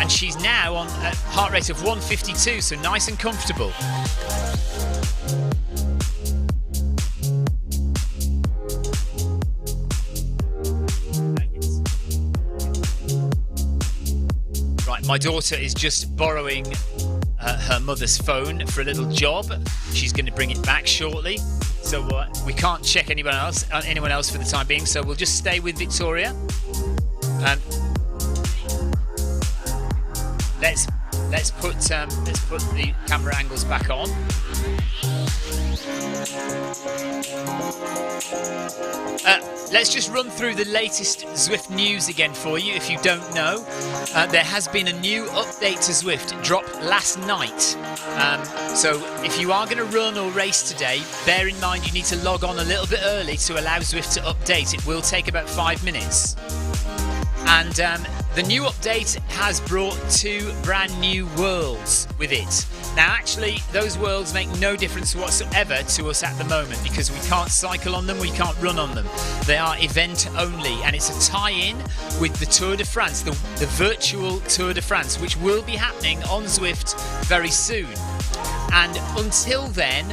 A: And she's now on a heart rate of 152, so nice and comfortable. Right, my daughter is just borrowing her mother's phone for a little job. She's going to bring it back shortly, so we can't check anyone else for the time being. So we'll just stay with Victoria. Let's put the camera angles back on. Let's just run through the latest Zwift news again for you. If you don't know, there has been a new update to Zwift dropped last night. So if you are going to run or race today, bear in mind you need to log on a little bit early to allow Zwift to update. It will take about 5 minutes. And the new update has brought 2 brand new worlds with it. Now, actually, those worlds make no difference whatsoever to us at the moment because we can't cycle on them, we can't run on them. They are event only, and it's a tie-in with the Tour de France, the virtual Tour de France, which will be happening on Zwift very soon. And until then,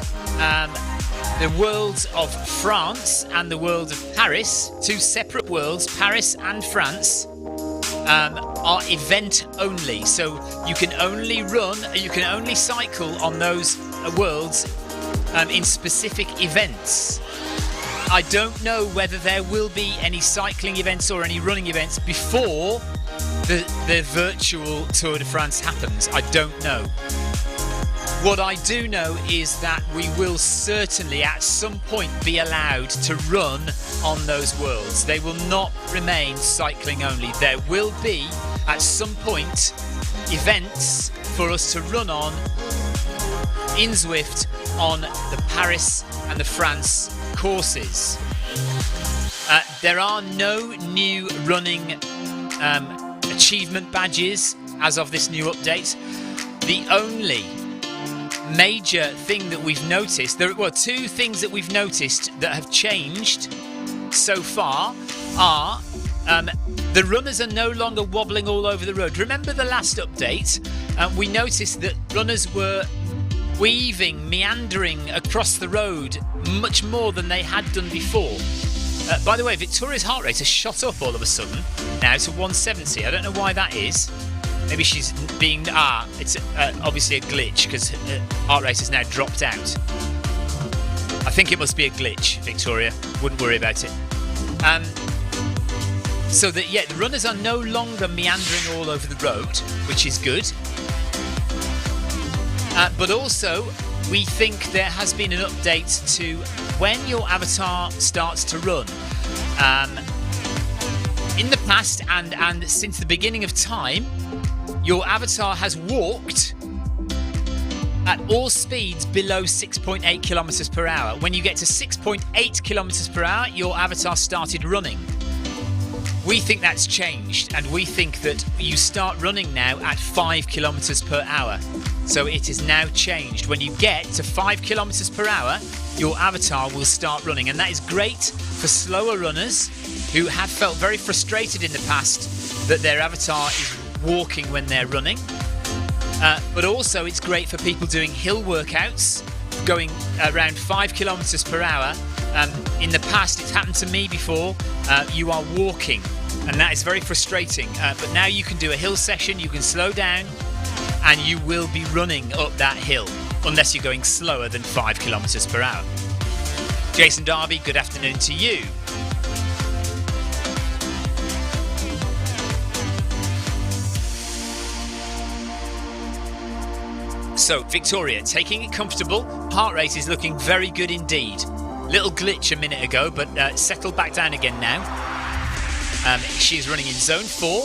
A: the worlds of France and the world of Paris, 2 separate worlds, Paris and France, are event only. So you can only run, you can only cycle on those worlds in specific events. I don't know whether there will be any cycling events or any running events before the virtual Tour de France happens. I don't know. What I do know is that we will certainly at some point be allowed to run on those worlds. They will not remain cycling only. There will be at some point events for us to run on in Zwift on the Paris and the France courses. There are no new running achievement badges as of this new update. The only major thing that we've noticed, there were 2 things that we've noticed that have changed so far are the runners are no longer wobbling all over the road. Remember the last update? We noticed that runners were weaving, meandering across the road much more than they had done before. By the way, Victoria's heart rate has shot up all of a sudden now to 170. I don't know why that is. Maybe she's being... it's obviously a glitch because her heart rate has now dropped out. I think it must be a glitch, Victoria. Wouldn't worry about it. So that, yeah, the runners are no longer meandering all over the road, which is good. But also, we think there has been an update to when your avatar starts to run. In the past and since the beginning of time, your avatar has walked at all speeds below 6.8 kilometers per hour. When you get to 6.8 kilometers per hour, your avatar started running. We think that's changed, and we think that you start running now at 5 kilometers per hour. So it is now changed. When you get to 5 kilometers per hour, your avatar will start running, and that is great for slower runners who have felt very frustrated in the past that their avatar is walking when they're running. But also it's great for people doing hill workouts, going around 5 kilometers per hour. In the past, it's happened to me before, you are walking, and that is very frustrating. But now you can do a hill session, you can slow down, and you will be running up that hill, unless you're going slower than 5 kilometers per hour. Jason Darby, good afternoon to you. So, Victoria, taking it comfortable, heart rate is looking very good indeed. Little glitch a minute ago, but settled back down again now. She's running in zone 4,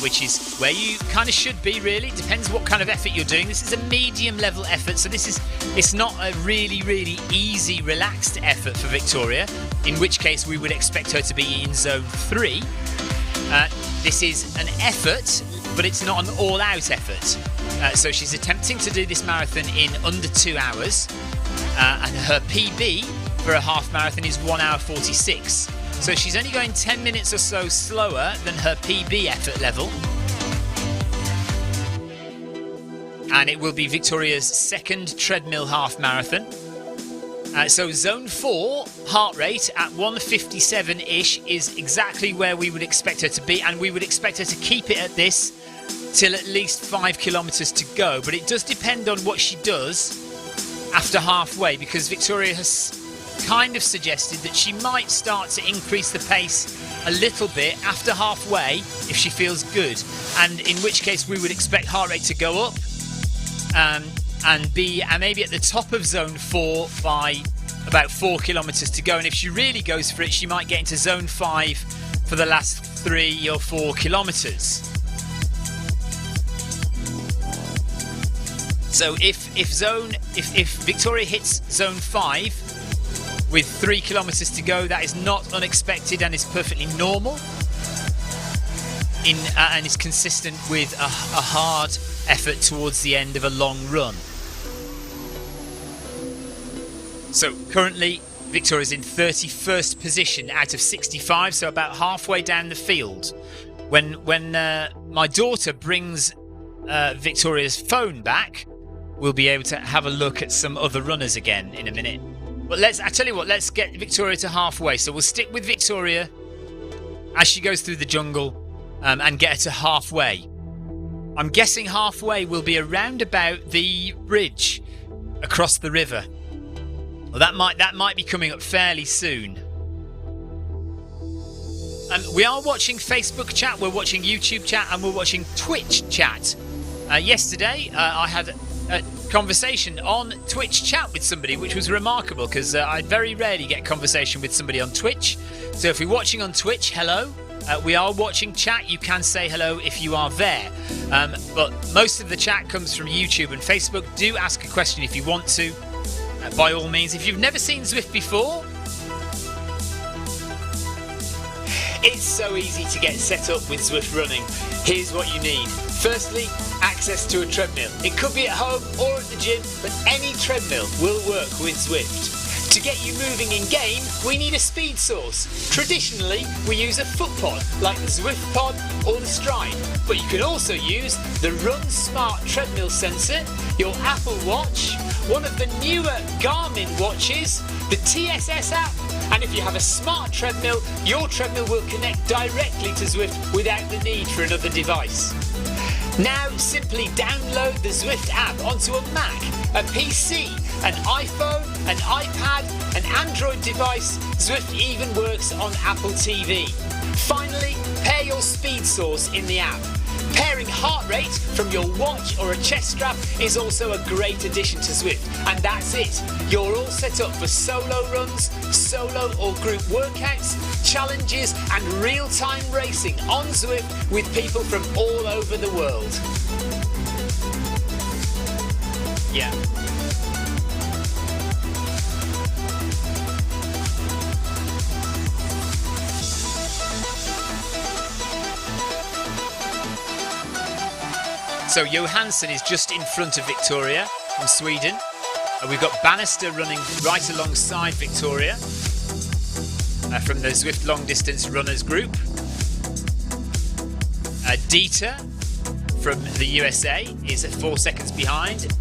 A: which is where you kind of should be, really. Depends what kind of effort you're doing. This is a medium level effort, so it's not a really, really easy, relaxed effort for Victoria, in which case we would expect her to be in zone 3. This is an effort, but it's not an all-out effort. So she's attempting to do this marathon in under 2 hours, and her PB for a half marathon is 1 hour 46. So she's only going 10 minutes or so slower than her PB effort level. And it will be Victoria's second treadmill half marathon. So zone 4 heart rate at 157-ish is exactly where we would expect her to be, and we would expect her to keep it at this till at least 5 kilometers to go. But it does depend on what she does after halfway, because Victoria has kind of suggested that she might start to increase the pace a little bit after halfway if she feels good, and in which case we would expect heart rate to go up and be maybe at the top of zone 4 by about 4 kilometers to go. And if she really goes for it, she might get into zone 5 for the last 3 or 4 kilometers. So if Victoria hits zone 5 with 3 kilometers to go, that is not unexpected and is perfectly normal and is consistent with a hard effort towards the end of a long run. So currently Victoria's in 31st position out of 65, so about halfway down the field. When my daughter brings Victoria's phone back, we'll be able to have a look at some other runners again in a minute. But let's get Victoria to halfway. So we'll stick with Victoria as she goes through the jungle and get her to halfway. I'm guessing halfway will be around about the bridge across the river. Well, that might be coming up fairly soon. We are watching Facebook chat, we're watching YouTube chat, and we're watching Twitch chat. Yesterday, I had a conversation on Twitch chat with somebody, which was remarkable because I very rarely get conversation with somebody on Twitch. So if you're watching on Twitch, hello. We are watching chat. You can say hello if you are there. But most of the chat comes from YouTube and Facebook. Do ask a question if you want to, by all means. If you've never seen Zwift before, it's so easy to get set up with Zwift running. Here's what you need. Firstly, access to a treadmill. It could be at home or at the gym, but any treadmill will work with Zwift. To get you moving in game, we need a speed source. Traditionally, we use a foot pod, like the Zwift pod or the Stride, but you can also use the Run Smart treadmill sensor, your Apple Watch, one of the newer Garmin watches, the TSS app, and if you have a smart treadmill, your treadmill will connect directly to Zwift without the need for another device. Now simply download the Zwift app onto a Mac, a PC, an iPhone, an iPad, an Android device. Zwift even works on Apple TV. Finally, pair your speed source in the app. Pairing heart rate from your watch or a chest strap is also a great addition to Zwift. And that's it. You're all set up for solo runs, solo or group workouts, challenges and real-time racing on Zwift with people from all over the world. Yeah. So Johansson is just in front of Victoria from Sweden. We've got Bannister running right alongside Victoria from the Zwift long distance runners group. Dieter from the USA is 4 seconds behind.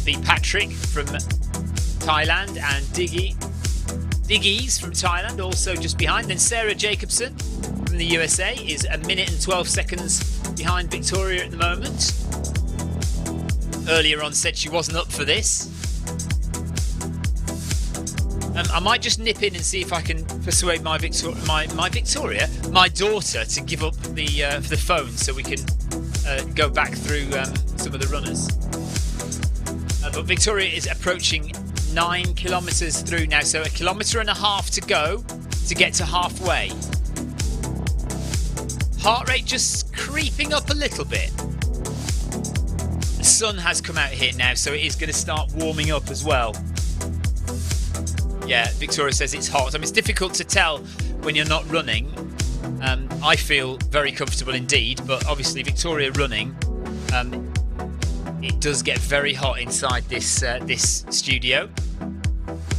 A: B. Patrick from Thailand and Diggies from Thailand also just behind. Then Sarah Jacobson from the USA is 1 minute and 12 seconds behind Victoria at the moment. Earlier on said she wasn't up for this. I might just nip in and see if I can persuade my daughter to give up the phone so we can go back through some of the runners. But Victoria is approaching 9 kilometres through now, so 1.5 kilometres to go to get to halfway. Heart rate just creeping up a little bit. The sun has come out here now, so it is going to start warming up as well. Yeah, Victoria says it's hot. I mean, it's difficult to tell when you're not running. I feel very comfortable indeed, but obviously Victoria running, it does get very hot inside this studio.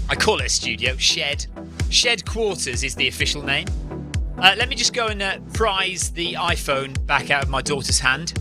A: I call it a studio, shed. Shed Quarters is the official name. Let me just go and prise the iPhone back out of my daughter's hand.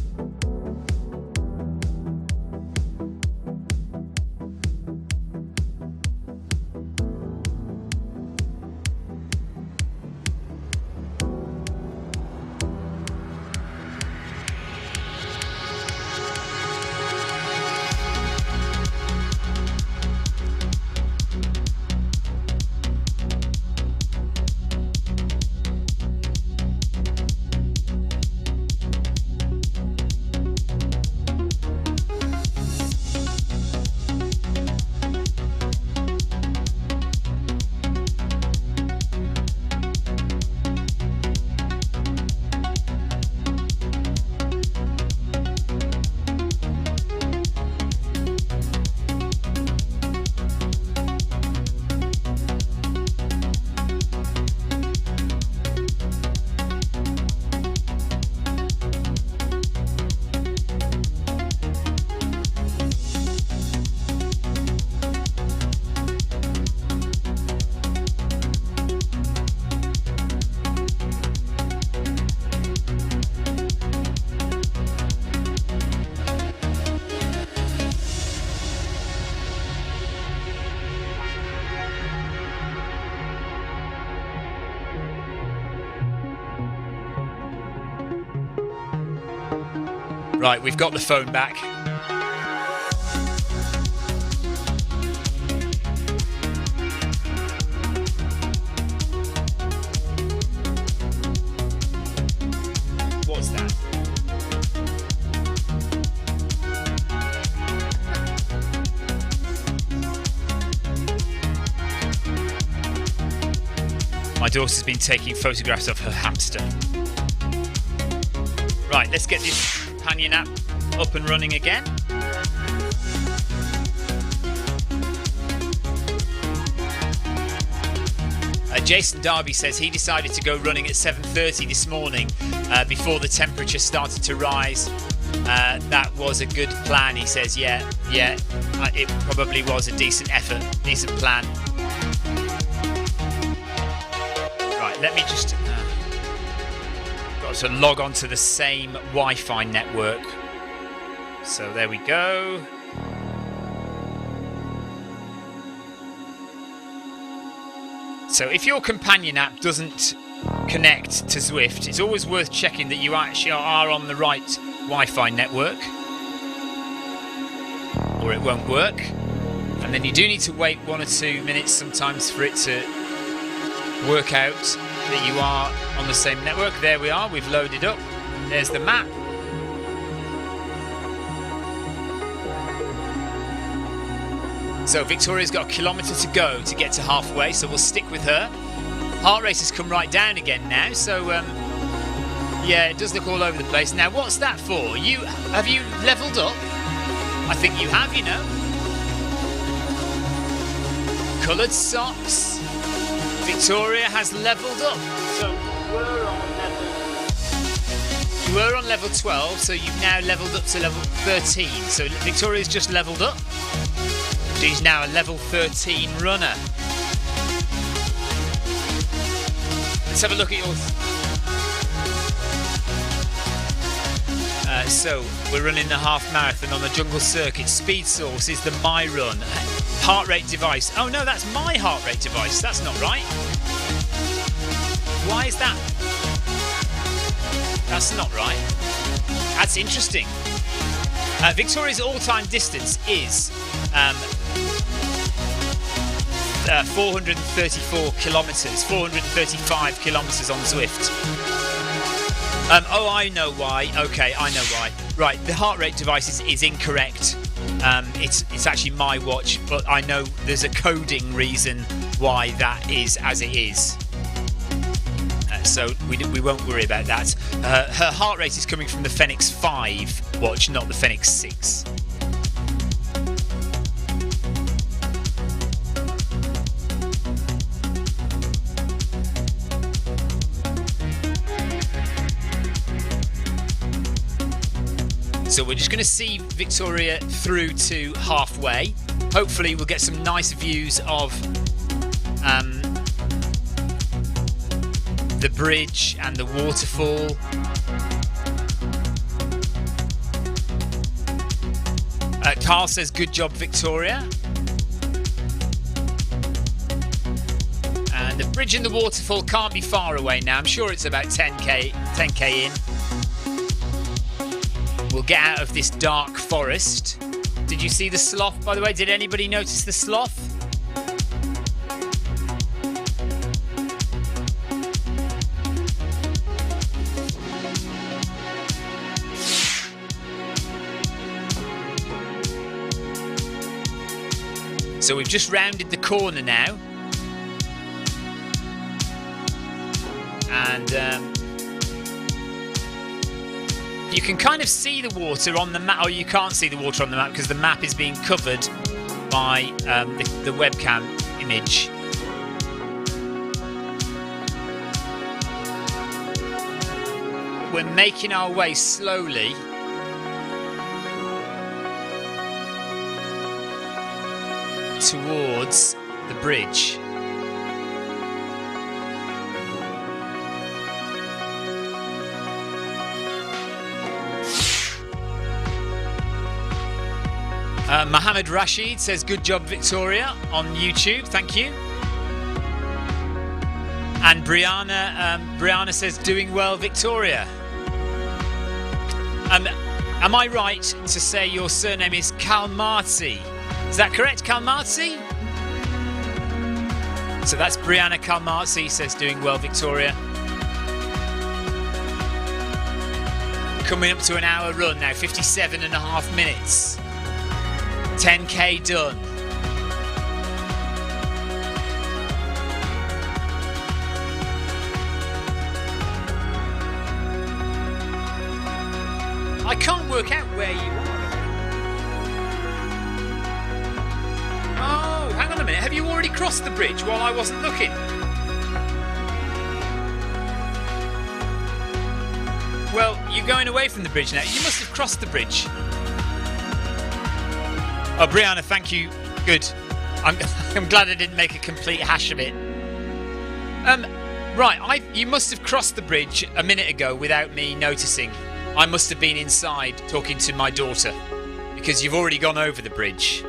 A: Right, we've got the phone back. What's that? My daughter's been taking photographs of her hamster. Right, let's get this companion app up and running again. Jason Darby says he decided to go running at 7:30 this morning before the temperature started to rise. That was a good plan, he says. Yeah, it probably was a decent effort, decent plan. Right, let me just got to log on to the same Wi-Fi network. So there we go. So if your companion app doesn't connect to Zwift, it's always worth checking that you actually are on the right Wi-Fi network, or it won't work. And then you do need to wait 1 or 2 minutes sometimes for it to work out that you are on the same network. There we are, we've loaded up. There's the map. So Victoria's got 1 kilometre to go to get to halfway, so we'll stick with her. Heart rate has come right down again now, so yeah, it does look all over the place. Now, what's that for? Have you levelled up? I think you have, you know. Coloured socks. Victoria has levelled up, so we're on level. You were on level 12, so you've now leveled up to level 13. So Victoria's just leveled up. She's now a level 13 runner. Let's have a look at yours. So we're running the half marathon on the jungle circuit. Speed source is the My Run heart rate device. Oh no, that's my heart rate device. That's not right. Why is that? That's not right. That's interesting. Victoria's all-time distance is 434 kilometres, 435 kilometres on Zwift. Oh, I know why. Okay, I know why. Right, the heart rate device is incorrect. It's actually my watch, but I know there's a coding reason why that is as it is. So we won't worry about that. Her heart rate is coming from the Fenix 5 watch, not the Fenix 6. So we're just going to see Victoria through to halfway. Hopefully we'll get some nice views of the bridge and the waterfall. Carl says, good job, Victoria. And the bridge and the waterfall can't be far away now. I'm sure it's about 10k in. We'll get out of this dark forest. Did you see the sloth, by the way? Did anybody notice the sloth? So we've just rounded the corner now. And you can kind of see the water on the map. Oh, you can't see the water on the map because the map is being covered by the webcam image. We're making our way slowly towards the bridge. Mohammed Rashid says, good job, Victoria, on YouTube. Thank you. And Brianna says, doing well, Victoria. Am I right to say your surname is Kalmarzi? Is that correct, Kalmarzi? So that's Brianna Kalmarzi says, doing well, Victoria. Coming up to an hour run now, 57.5 minutes. 10k done. I can't work out where you are. Oh, hang on a minute. Have you already crossed the bridge while I wasn't looking? Well, you're going away from the bridge now. You must have crossed the bridge. Oh, Brianna, thank you. Good. I'm glad I didn't make a complete hash of it. Right, you must have crossed the bridge a minute ago without me noticing. I must have been inside talking to my daughter because you've already gone over the bridge.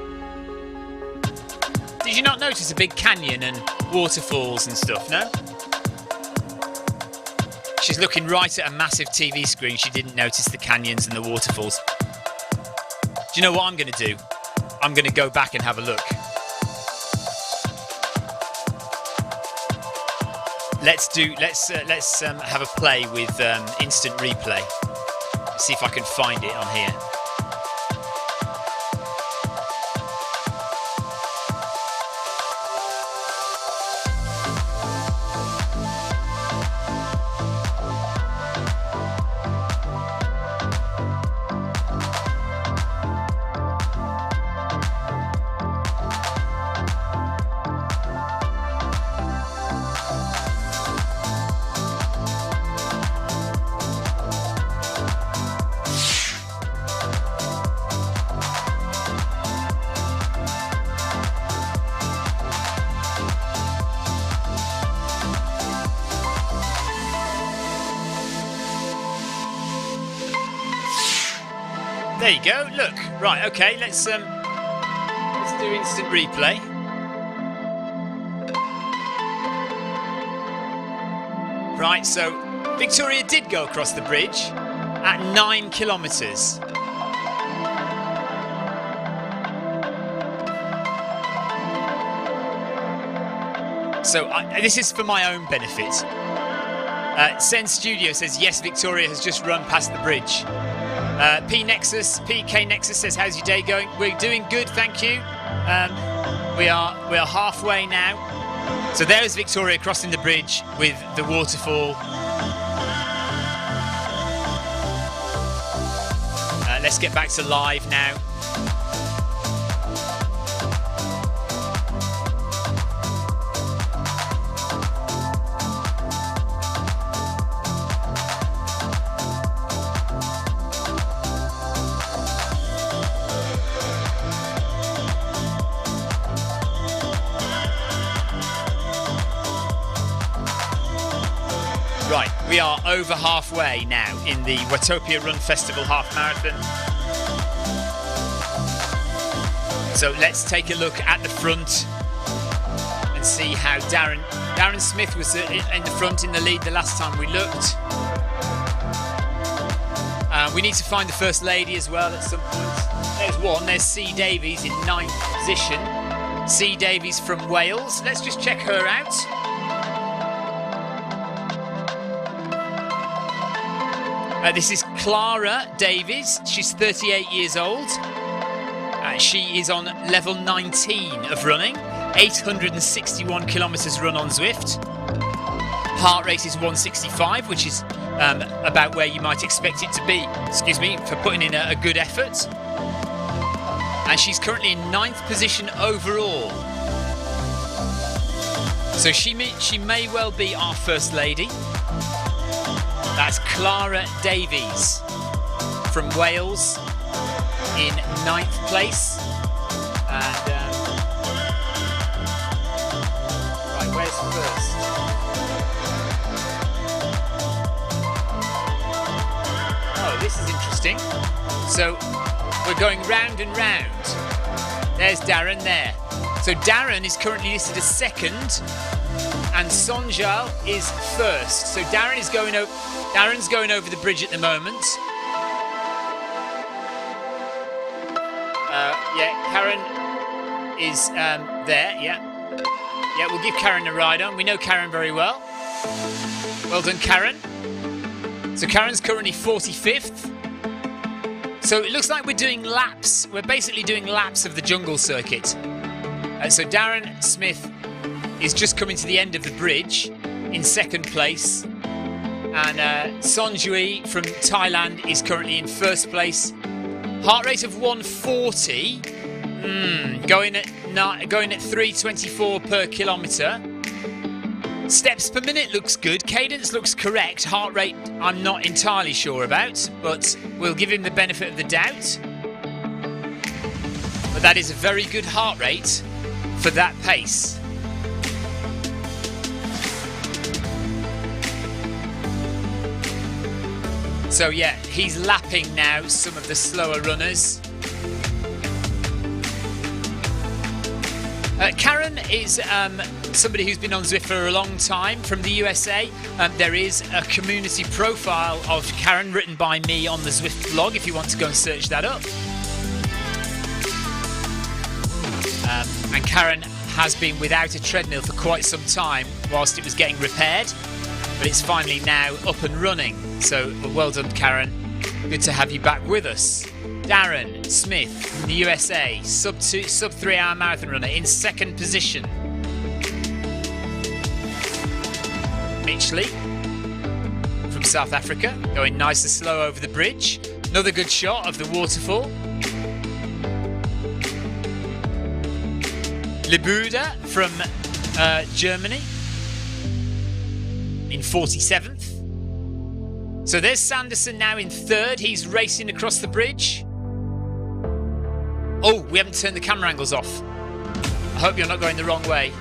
A: Did you not notice a big canyon and waterfalls and stuff, no? She's looking right at a massive TV screen. She didn't notice the canyons and the waterfalls. Do you know what I'm going to do? I'm going to go back and have a look. Let's have a play with instant replay. See if I can find it on here. There you go. Look. Right. Okay. Let's do instant replay. Right. So Victoria did go across the bridge at 9 kilometres. So this is for my own benefit. Sen Studio says, yes, Victoria has just run past the bridge. PK Nexus says, how's your day going? We're doing good, thank you. We are halfway now. So there's Victoria crossing the bridge with the waterfall. Let's get back to live now. Right, we are over halfway now in the Watopia Run Festival half marathon. So let's take a look at the front and see how Darren Smith was in the front in the lead the last time we looked. We need to find the First Lady as well at some point. There's one, there's C Davies in 9th position. C Davies from Wales. Let's just check her out. This is Clara Davies. She's 38 years old. She is on level 19 of running. 861 kilometres run on Zwift. Heart rate is 165, which is about where you might expect it to be. Excuse me, for putting in a good effort. And she's currently in 9th position overall. So she may well be our First Lady. That's Clara Davies from Wales in 9th place. And right, where's first? Oh, this is interesting. So we're going round and round. There's Darren there. So Darren is currently listed as second, and Sonjal is first. So Darren's going over the bridge at the moment. Karen is there. Yeah, we'll give Karen a ride on. We know Karen very well. Well done, Karen. So Karen's currently 45th. So it looks like we're doing laps. We're basically doing laps of the jungle circuit. So Darren Smith is just coming to the end of the bridge in second place. And Sonjui from Thailand is currently in first place. Heart rate of 140. Going at 324 per kilometre. Steps per minute looks good. Cadence looks correct. Heart rate I'm not entirely sure about, but we'll give him the benefit of the doubt. But that is a very good heart rate for that pace. So yeah, he's lapping now some of the slower runners. Karen is somebody who's been on Zwift for a long time from the USA. There is a community profile of Karen written by me on the Zwift blog if you want to go and search that up. And Karen has been without a treadmill for quite some time whilst it was getting repaired, but it's finally now up and running. So well done, Karen. Good to have you back with us. Darren Smith from the USA, sub 3 hour marathon runner in second position. Mitchley from South Africa, going nice and slow over the bridge. Another good shot of the waterfall. Libuda from Germany in 47th. So there's Sanderson now in third. He's racing across the bridge. Oh, we haven't turned the camera angles off. I hope you're not going the wrong way.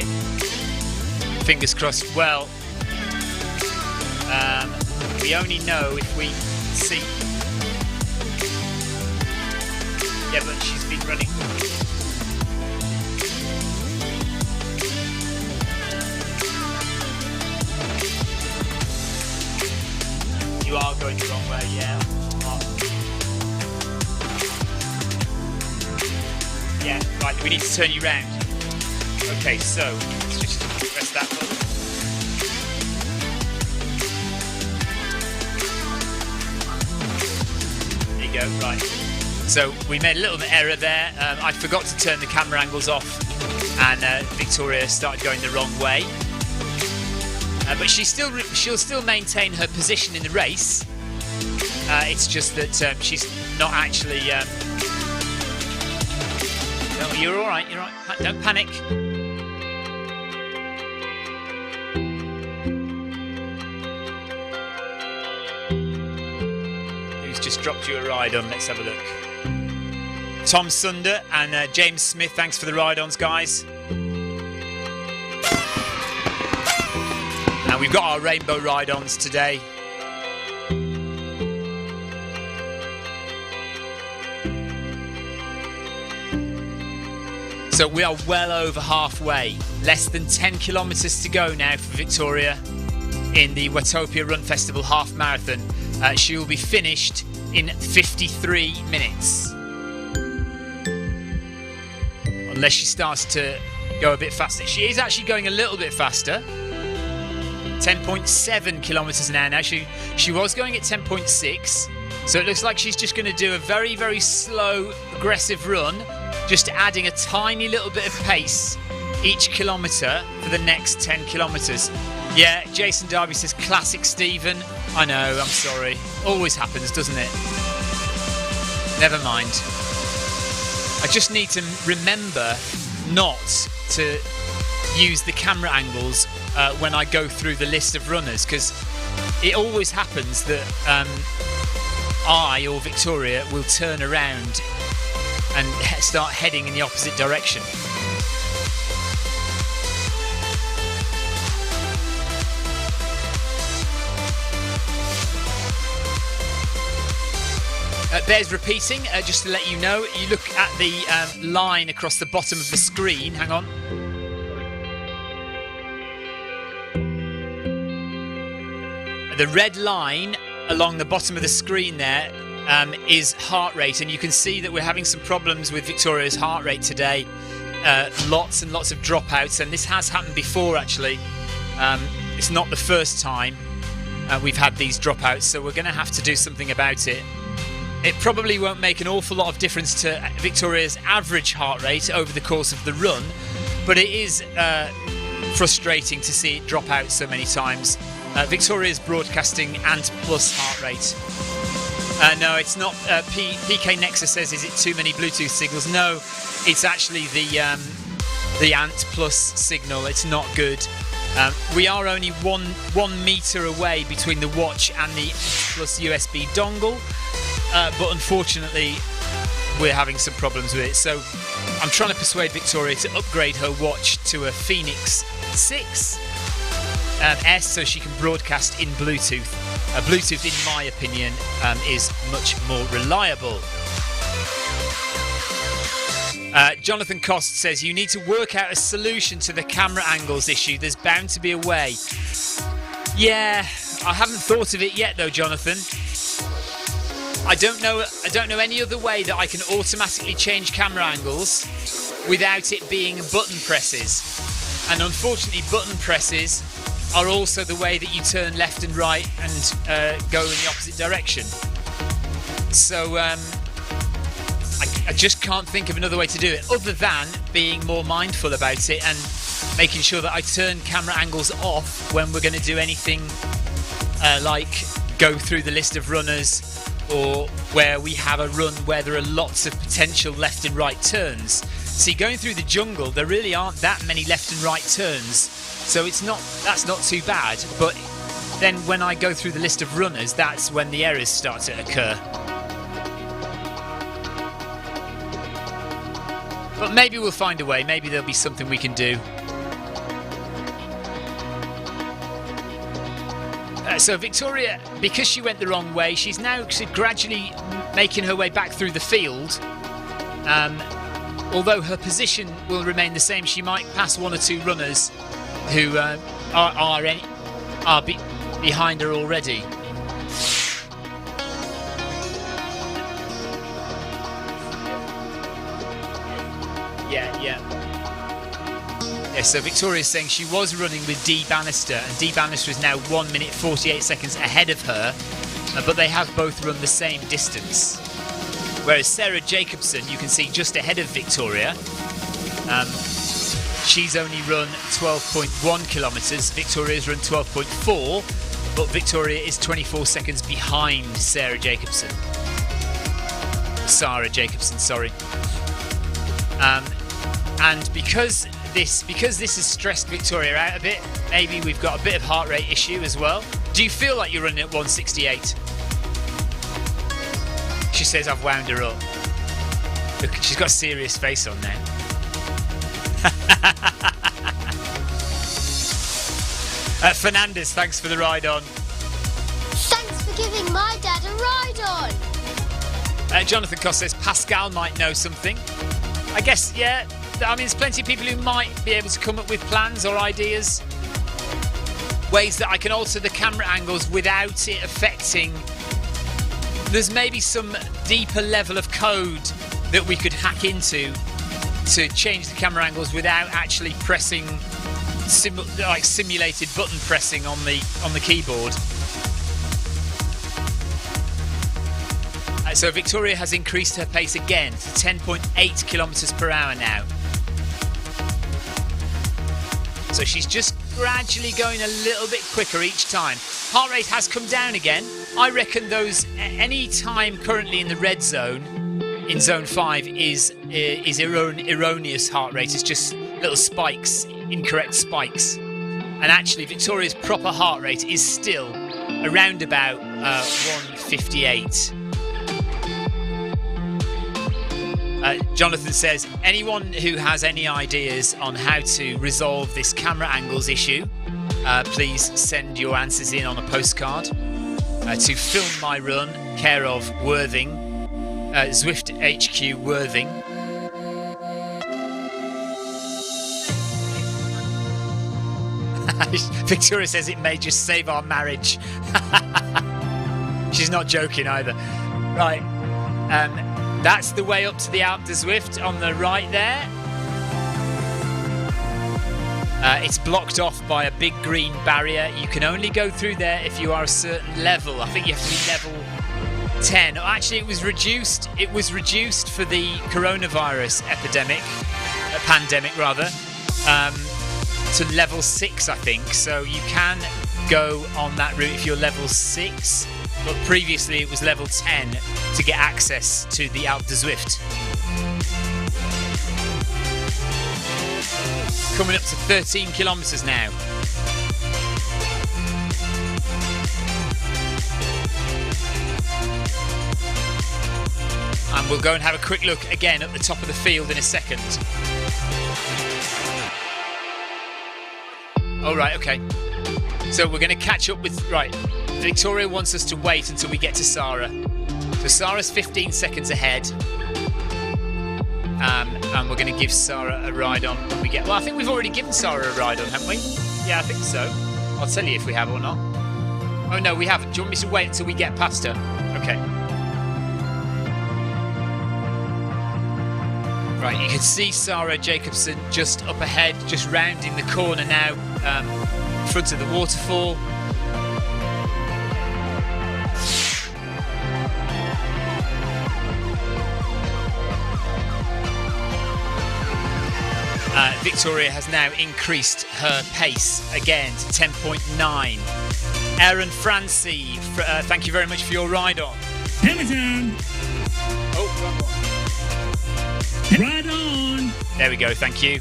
A: Okay. Fingers crossed. Well, we only know if we see. Yeah, but she's been running. You are going the wrong way, yeah. Yeah, right, we need to turn you round. Okay, so let's just press that button. There you go, right. So we made a little error there. I forgot to turn the camera angles off, and Victoria started going the wrong way. But she'll still maintain her position in the race. It's just that she's not actually. No, you're all right. You're all right. Don't panic. Who's just dropped you a ride on? Let's have a look. Tom Sunder and James Smith. Thanks for the ride-ons, guys. And we've got our rainbow ride-ons today. So we are well over halfway. Less than 10 kilometres to go now for Victoria in the Watopia Run Festival half marathon. She will be finished in 53 minutes. Unless she starts to go a bit faster. She is actually going a little bit faster. 10.7 kilometres an hour now. She was going at 10.6. So it looks like she's just going to do a very, very slow, aggressive run, just adding a tiny little bit of pace each kilometre for the next 10 kilometres. Yeah, Jason Darby says, classic Stephen. I know, I'm sorry. Always happens, doesn't it? Never mind. I just need to remember not to use the camera angles when I go through the list of runners, because it always happens that I or Victoria will turn around and start heading in the opposite direction. Bears repeating, just to let you know, you look at the line across the bottom of the screen. Hang on. The red line along the bottom of the screen there is heart rate, and you can see that we're having some problems with Victoria's heart rate today. Lots and lots of dropouts, and this has happened before actually. It's not the first time we've had these dropouts, so we're going to have to do something about it. It probably won't make an awful lot of difference to Victoria's average heart rate over the course of the run, but it is frustrating to see it drop out so many times. Victoria's broadcasting Ant Plus heart rate. No, it's not. PK Nexus says, is it too many Bluetooth signals? No, it's actually the Ant Plus signal. It's not good. We are only one meter away between the watch and the Plus USB dongle, but unfortunately we're having some problems with it. So I'm trying to persuade Victoria to upgrade her watch to a Phoenix 6 S so she can broadcast in Bluetooth. Bluetooth, in my opinion, is much more reliable. Jonathan Cost says, you need to work out a solution to the camera angles issue. There's bound to be a way. Yeah, I haven't thought of it yet though, Jonathan. I don't know any other way that I can automatically change camera angles without it being button presses. And unfortunately, button presses are also the way that you turn left and right and go in the opposite direction. So I just can't think of another way to do it other than being more mindful about it and making sure that I turn camera angles off when we're going to do anything like go through the list of runners, or where we have a run where there are lots of potential left and right turns. See, going through the jungle, there really aren't that many left and right turns, so that's not too bad. But then when I go through the list of runners, that's when the errors start to occur. But maybe we'll find a way. Maybe there'll be something we can do. So Victoria, because she went the wrong way, she's now gradually making her way back through the field. Although her position will remain the same, she might pass one or two runners who are behind her already. Yeah, so Victoria's saying she was running with Dee Bannister, and Dee Bannister is now 1 minute 48 seconds ahead of her, but they have both run the same distance. Whereas Sarah Jacobson, you can see just ahead of Victoria. She's only run 12.1 kilometres, Victoria's run 12.4, but Victoria is 24 seconds behind Sarah Jacobson. Sarah Jacobson, sorry. And because this has stressed Victoria out a bit, maybe we've got a bit of heart rate issue as well. Do you feel like you're running at 168? She says I've wound her up. Look, she's got a serious face on now. Fernandez, thanks for the ride on.
C: Thanks for giving my dad a ride on.
A: Jonathan Cost says Pascal might know something. I guess, yeah. I mean, there's plenty of people who might be able to come up with plans or ideas. Ways that I can alter the camera angles without it affecting. There's maybe some deeper level of code that we could hack into to change the camera angles without actually pressing simulated button pressing on the keyboard. So Victoria has increased her pace again to 10.8 kilometers per hour now. So she's just gradually going a little bit quicker each time. Heart rate has come down again. I reckon any time currently in the red zone, in zone 5, is erroneous heart rate. It's just little spikes, incorrect spikes. And actually Victoria's proper heart rate is still around about 158. Jonathan says, anyone who has any ideas on how to resolve this camera angles issue, please send your answers in on a postcard to Film My Run, care of Worthing, Zwift HQ Worthing. Victoria says it may just save our marriage. She's not joking either. Right. That's the way up to the Alpe d'Huez on the right there. It's blocked off by a big green barrier. You can only go through there if you are a certain level. I think you have to be level 10. Actually, it was reduced. It was reduced for the coronavirus pandemic rather, to level 6, I think. So you can go on that route if you're level 6. But previously it was level 10 to get access to the Alpe d'Huez. Coming up to 13 kilometres now. And we'll go and have a quick look again at the top of the field in a second. Oh, right, okay. So we're going to catch up with... Right. Victoria wants us to wait until we get to Sarah. So Sarah's 15 seconds ahead. And we're going to give Sarah a ride on when we get... Well, I think we've already given Sarah a ride on, haven't we? Yeah, I think so. I'll tell you if we have or not. Oh, no, we haven't. Do you want me to wait until we get past her? Okay. Right, you can see Sarah Jacobson just up ahead, just rounding the corner now, in front of the waterfall. Victoria has now increased her pace again to 10.9. Aaron Francie, thank you very much for your ride on.
B: Hamilton!
A: Oh,
B: Ride on!
A: there we go, thank you.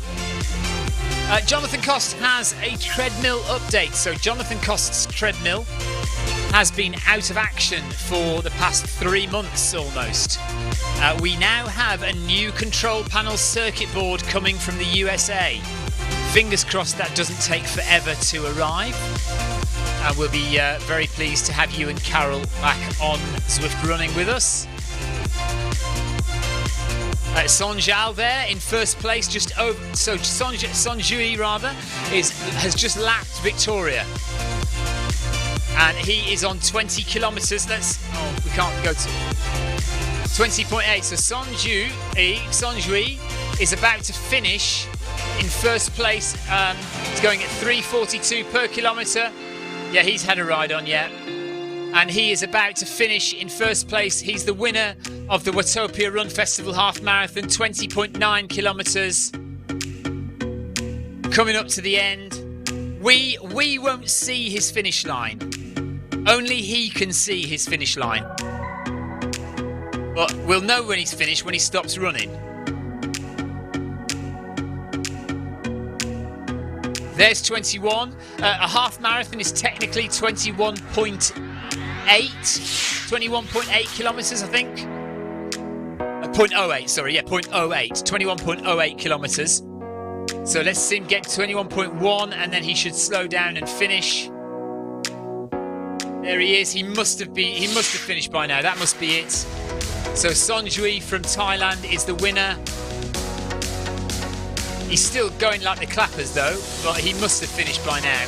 A: Jonathan Cost has a treadmill update. So Jonathan Cost's treadmill has been out of action for the past 3 months almost. We now have a new control panel circuit board coming from the USA. Fingers crossed that doesn't take forever to arrive. and we'll be very pleased to have you and Carol back on Zwift running with us. Sonjal there in first place, just over. So Sonjui rather has just lapped Victoria, and he is on 20 kilometres. We can't go to 20.8. So Sonjui is about to finish in first place. He's going at 3:42 per kilometre. Yeah, he's had a ride on yet. And he is about to finish in first place. He's the winner of the Watopia Run Festival Half Marathon, 20.9 kilometres. Coming up to the end. We won't see his finish line. Only he can see his finish line. But we'll know when he's finished when he stops running. There's 21. A half marathon is technically 21.8 kilometres, I think. 0.08, sorry, yeah, 0.08. 21.08 kilometres. So let's see him get to 21.1 and then he should slow down and finish. There he is. He must have finished by now. That must be it. So Sonjui from Thailand is the winner. He's still going like the clappers though, but he must have finished by now.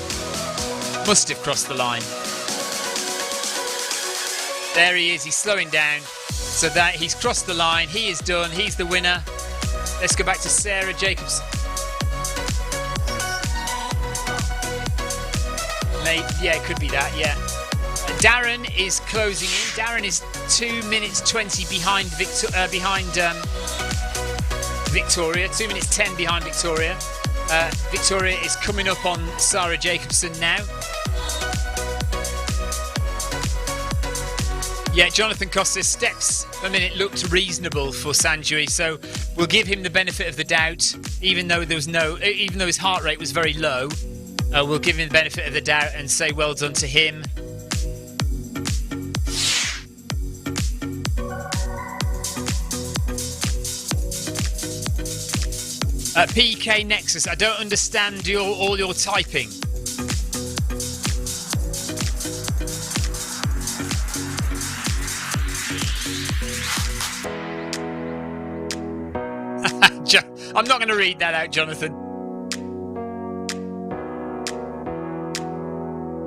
A: Must have crossed the line. There he is, he's slowing down. So that he's crossed the line, he is done, he's the winner. Let's go back to Sarah Jacobson. Yeah, it could be that, yeah. Darren is closing in. Darren is 2 minutes 20 behind Victoria, 2 minutes 10 behind Victoria. Victoria is coming up on Sarah Jacobson now. Yeah, Jonathan Costa's steps per minute looked reasonable for Sanjui, so we'll give him the benefit of the doubt, even though his heart rate was very low. We'll give him the benefit of the doubt and say well done to him. PK Nexus, I don't understand all your typing. I'm not going to read that out, Jonathan.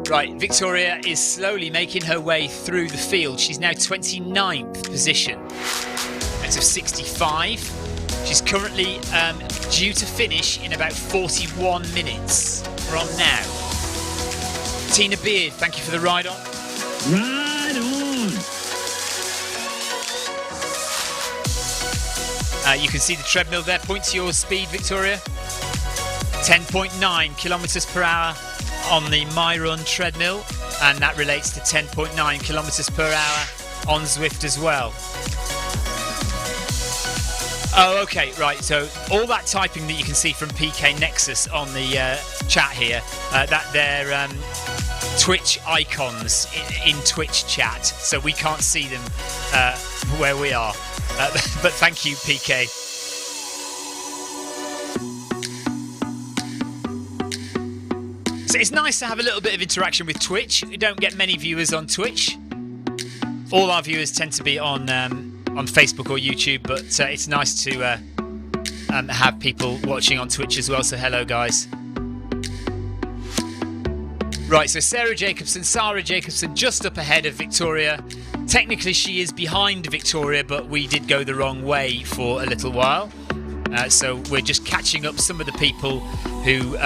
A: Right, Victoria is slowly making her way through the field. She's now 29th position out of 65. She's currently due to finish in about 41 minutes from now. Tina Beard, thank you for the ride on.
B: Ride on!
A: You can see the treadmill there. Point to your speed, Victoria. 10.9 kilometres per hour on the MyRun treadmill, and that relates to 10.9 kilometres per hour on Zwift as well. Oh, okay, right. So all that typing that you can see from PK Nexus on the chat here, that they're Twitch icons in Twitch chat, so we can't see them where we are. But thank you, PK. So it's nice to have a little bit of interaction with Twitch. We don't get many viewers on Twitch. All our viewers tend to be on Facebook or YouTube, but it's nice to have people watching on Twitch as well. So hello, guys. Right, so Sarah Jacobson just up ahead of Victoria. Technically she is behind Victoria, but we did go the wrong way for a little while. So we're just catching up some of the people who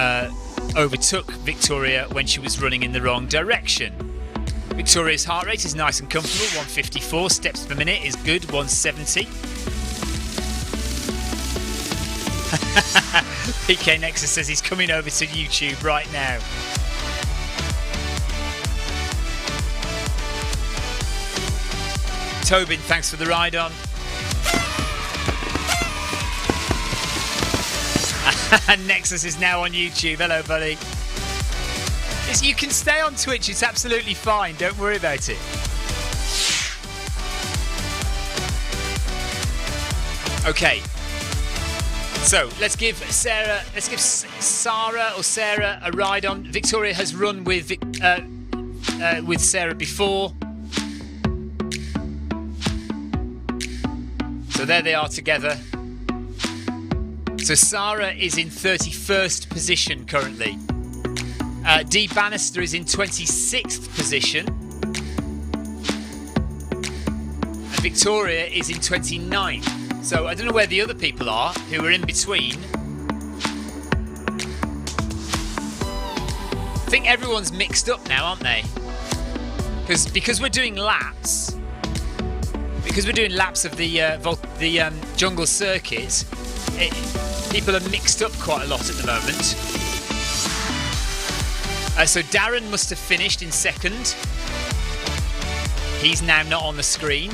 A: overtook Victoria when she was running in the wrong direction. Victoria's heart rate is nice and comfortable, 154 steps per minute is good, 170. PK Nexus says he's coming over to YouTube right now. Tobin, thanks for the ride on. Nexus is now on YouTube. Hello, buddy. You can stay on Twitch. It's absolutely fine. Don't worry about it. Okay. So let's give Sarah a ride on. Victoria has run with with Sarah before. So there they are together. So Sarah is in 31st position currently. Dee Bannister is in 26th position. And Victoria is in 29th. So I don't know where the other people are who are in between. I think everyone's mixed up now, aren't they? Because we're doing laps. Because we're doing laps of the jungle circuit, people are mixed up quite a lot at the moment. So Darren must have finished in second. He's now not on the screen.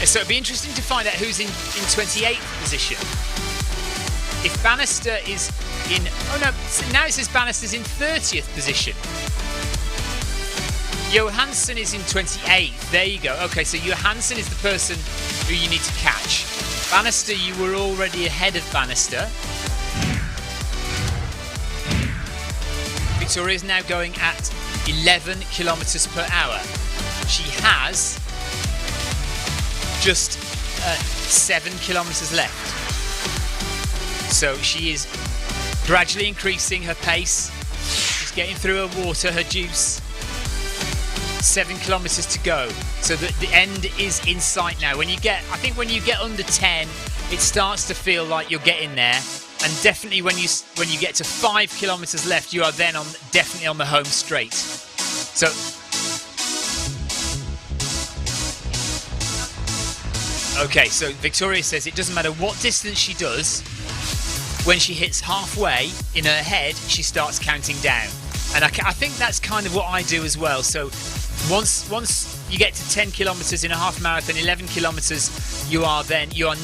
A: So it'd be interesting to find out who's in 28th position. If Bannister is in... Oh no, now it says Bannister's in 30th position. Johansson is in 28th. There you go. Okay, so Johansson is the person who you need to catch. Bannister, you were already ahead of Bannister. Victoria is now going at 11 kilometres per hour. She has just 7 kilometres left. So she is gradually increasing her pace. She's getting through her water, her juice. 7 kilometres to go. So the end is in sight now. I think when you get under 10, it starts to feel like you're getting there. And definitely when you get to 5 kilometres left, you are then definitely on the home straight. So okay, so Victoria says it doesn't matter what distance she does. When she hits halfway in her head, she starts counting down. And I think that's kind of what I do as well. So once you get to 10 kilometres in a half marathon, 11 kilometres, you are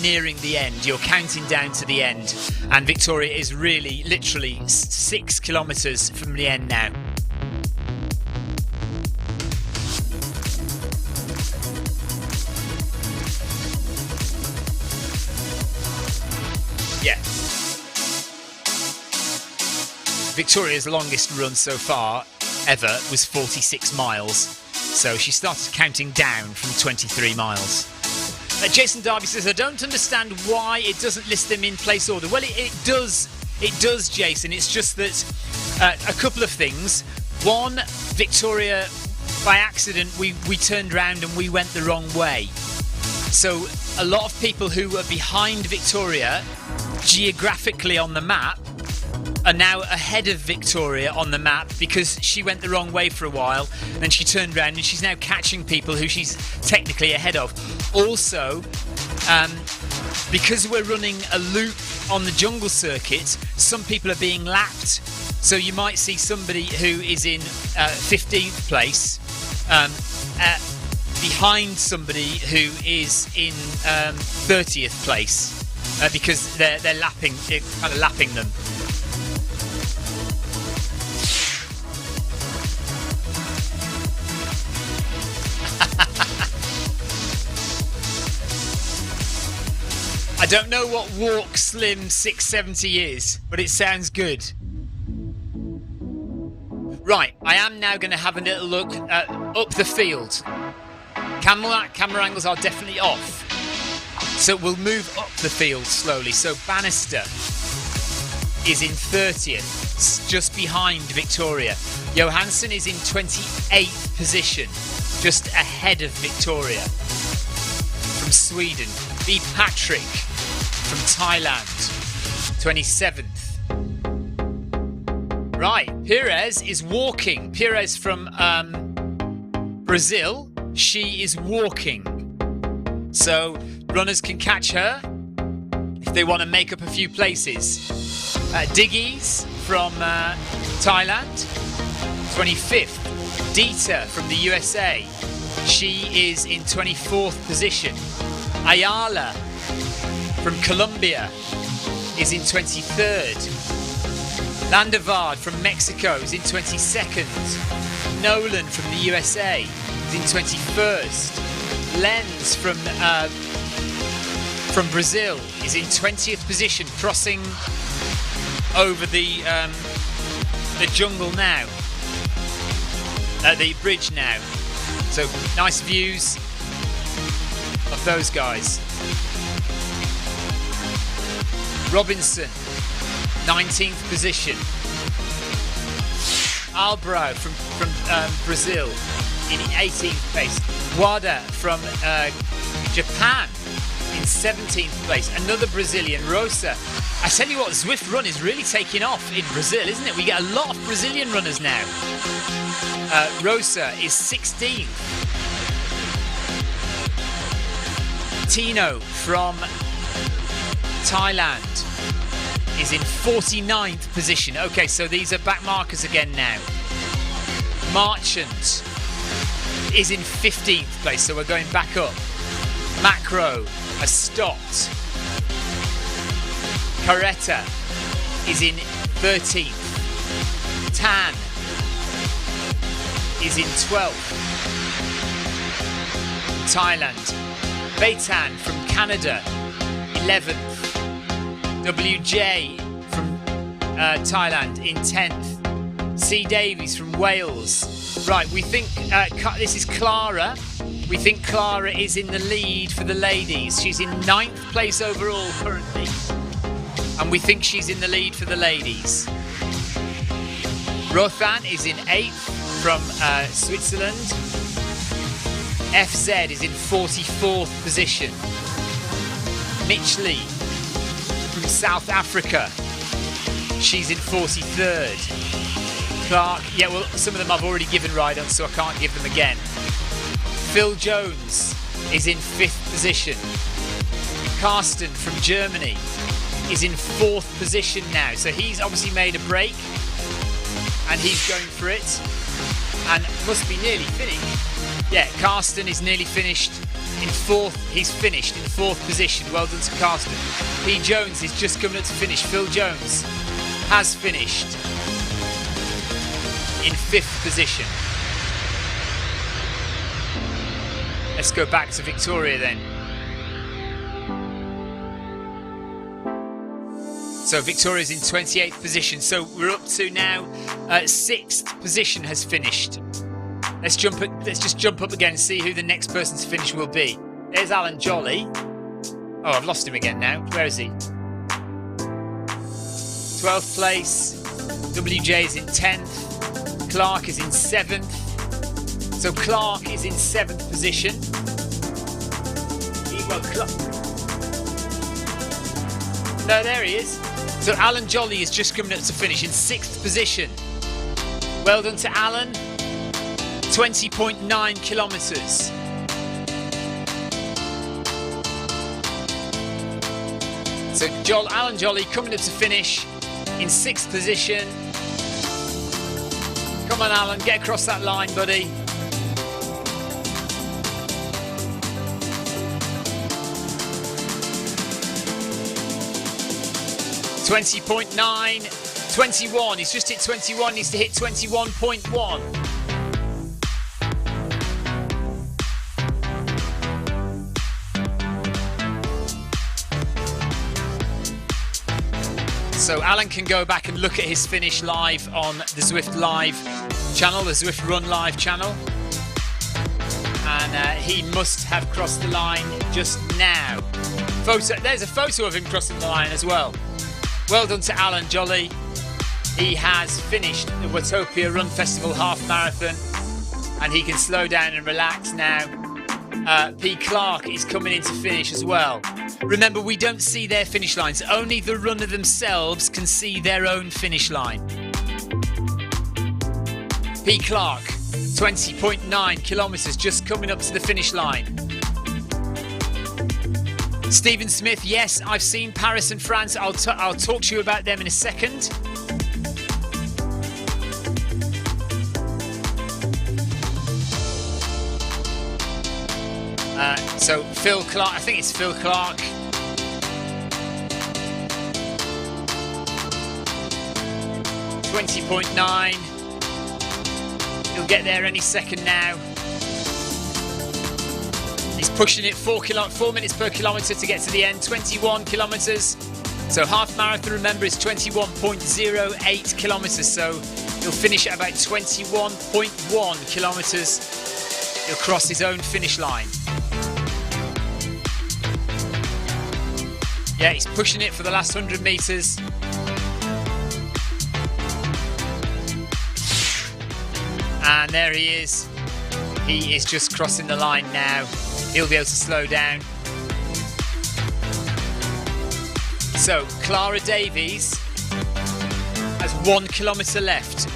A: nearing the end. You're counting down to the end. And Victoria is really, literally 6 kilometres from the end now. Yeah. Victoria's longest run so far ever was 46 miles. So she started counting down from 23 miles. Jason Darby says, I don't understand why it doesn't list them in place order. Well, it does, Jason. It's just that a couple of things. One, Victoria, by accident, we turned around and we went the wrong way. So a lot of people who were behind Victoria geographically on the map are now ahead of Victoria on the map because she went the wrong way for a while, and then she turned around and she's now catching people who she's technically ahead of. Also, because we're running a loop on the jungle circuit, some people are being lapped. So you might see somebody who is in 15th place behind somebody who is in 30th place because they're kind of lapping them. I don't know what Walk Slim 670 is, but it sounds good. Right, I am now going to have a little look up the field. Camera angles are definitely off. So we'll move up the field slowly. So Bannister is in 30th, just behind Victoria. Johansson is in 28th position, just ahead of Victoria. From Sweden, B. Patrick from Thailand, 27th. Right, Perez is walking. Perez from Brazil, she is walking. So runners can catch her if they want to make up a few places. Diggies from Thailand, 25th. Dita from the USA, she is in 24th position. Ayala from Colombia is in 23rd. Landavard from Mexico is in 22nd. Nolan from the USA is in 21st. Lenz from Brazil is in 20th position, crossing over the jungle now, the bridge now. So nice views of those guys. Robinson, 19th position. Albrow from Brazil in 18th place. Wada from Japan in 17th place. Another Brazilian, Rosa. I tell you what, Zwift Run is really taking off in Brazil, isn't it? We get a lot of Brazilian runners now. Rosa is 16th. Tino from Thailand is in 49th position. Okay, so these are back markers again now. Marchant is in 15th place, so we're going back up. Macro has stopped. Carreta is in 13th. Tan is in 12th. Thailand. Beitan from Canada, 11th. WJ from Thailand in 10th. C. Davies from Wales. Right, we think this is Clara. We think Clara is in the lead for the ladies. She's in 9th place overall currently. And we think she's in the lead for the ladies. Rothan is in 8th from Switzerland. FZ is in 44th position. Mitchley from South Africa, she's in 43rd. Clark, yeah, well, some of them I've already given ride on, so I can't give them again. Phil Jones is in 5th position. Karsten from Germany is in 4th position now, so he's obviously made a break and he's going for it and must be nearly finished. Yeah, Karsten is nearly finished in 4th. He's finished in 4th position. Well done to Karsten. P. Jones is just coming up to finish. Phil Jones has finished in 5th position. Let's go back to Victoria then. So Victoria's in 28th position. So we're up to now 6th position has finished. Let's just jump up again and see who the next person to finish will be. There's Alan Jolly. Oh, I've lost him again now. Where is he? 12th place. WJ is in 10th. Clark is in 7th. So Clark is in 7th position. No, there he is. So Alan Jolly is just coming up to finish in 6th position. Well done to Alan. 20.9 kilometres. So Alan Jolly coming up to finish in 6th position. Come on, Alan, get across that line, buddy. .9, 21. He's just hit 21. Needs to hit 21.1. So Alan can go back and look at his finish live on the Zwift Live channel, the Zwift Run Live channel. And he must have crossed the line just now. There's a photo of him crossing the line as well. Well done to Alan Jolly. He has finished the Watopia Run Festival half marathon and he can slow down and relax now. P. Clark is coming in to finish as well. Remember, we don't see their finish lines. Only the runner themselves can see their own finish line. P. Clark, 20.9 kilometres, just coming up to the finish line. Stephen Smith, yes, I've seen Paris and France. I'll talk to you about them in a second. So Phil Clark, I think it's Phil Clark. .9. He'll get there any second now. He's pushing it 4 minutes per kilometre to get to the end. 21 kilometres. So half marathon, remember, is 21.08 kilometres. So he'll finish at about 21.1 kilometres. He'll cross his own finish line. Yeah, he's pushing it for the last 100 metres. And there he is. He is just crossing the line now. He'll be able to slow down. So, Clara Davies has 1 kilometre left.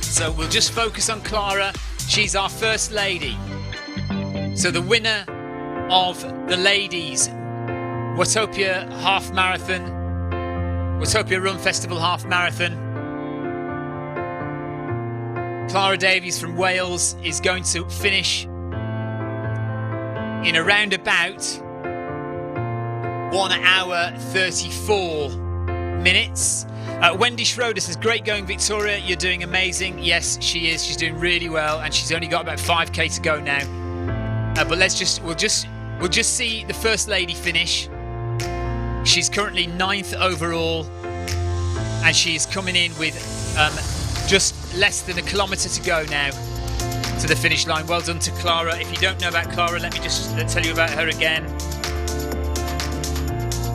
A: So we'll just focus on Clara. She's our first lady. So the winner of the ladies Watopia half marathon, Watopia Run Festival half marathon, Clara Davies from Wales, is going to finish in around about 1 hour 34 minutes. Wendy Schroeder says, great going, Victoria, you're doing amazing. Yes, she is. She's doing really well, and she's only got about 5k to go now. But we'll just see the first lady finish. She's currently 9th overall, and she's coming in with just less than a kilometre to go now to the finish line. Well done to Clara. If you don't know about Clara, let me just tell you about her again.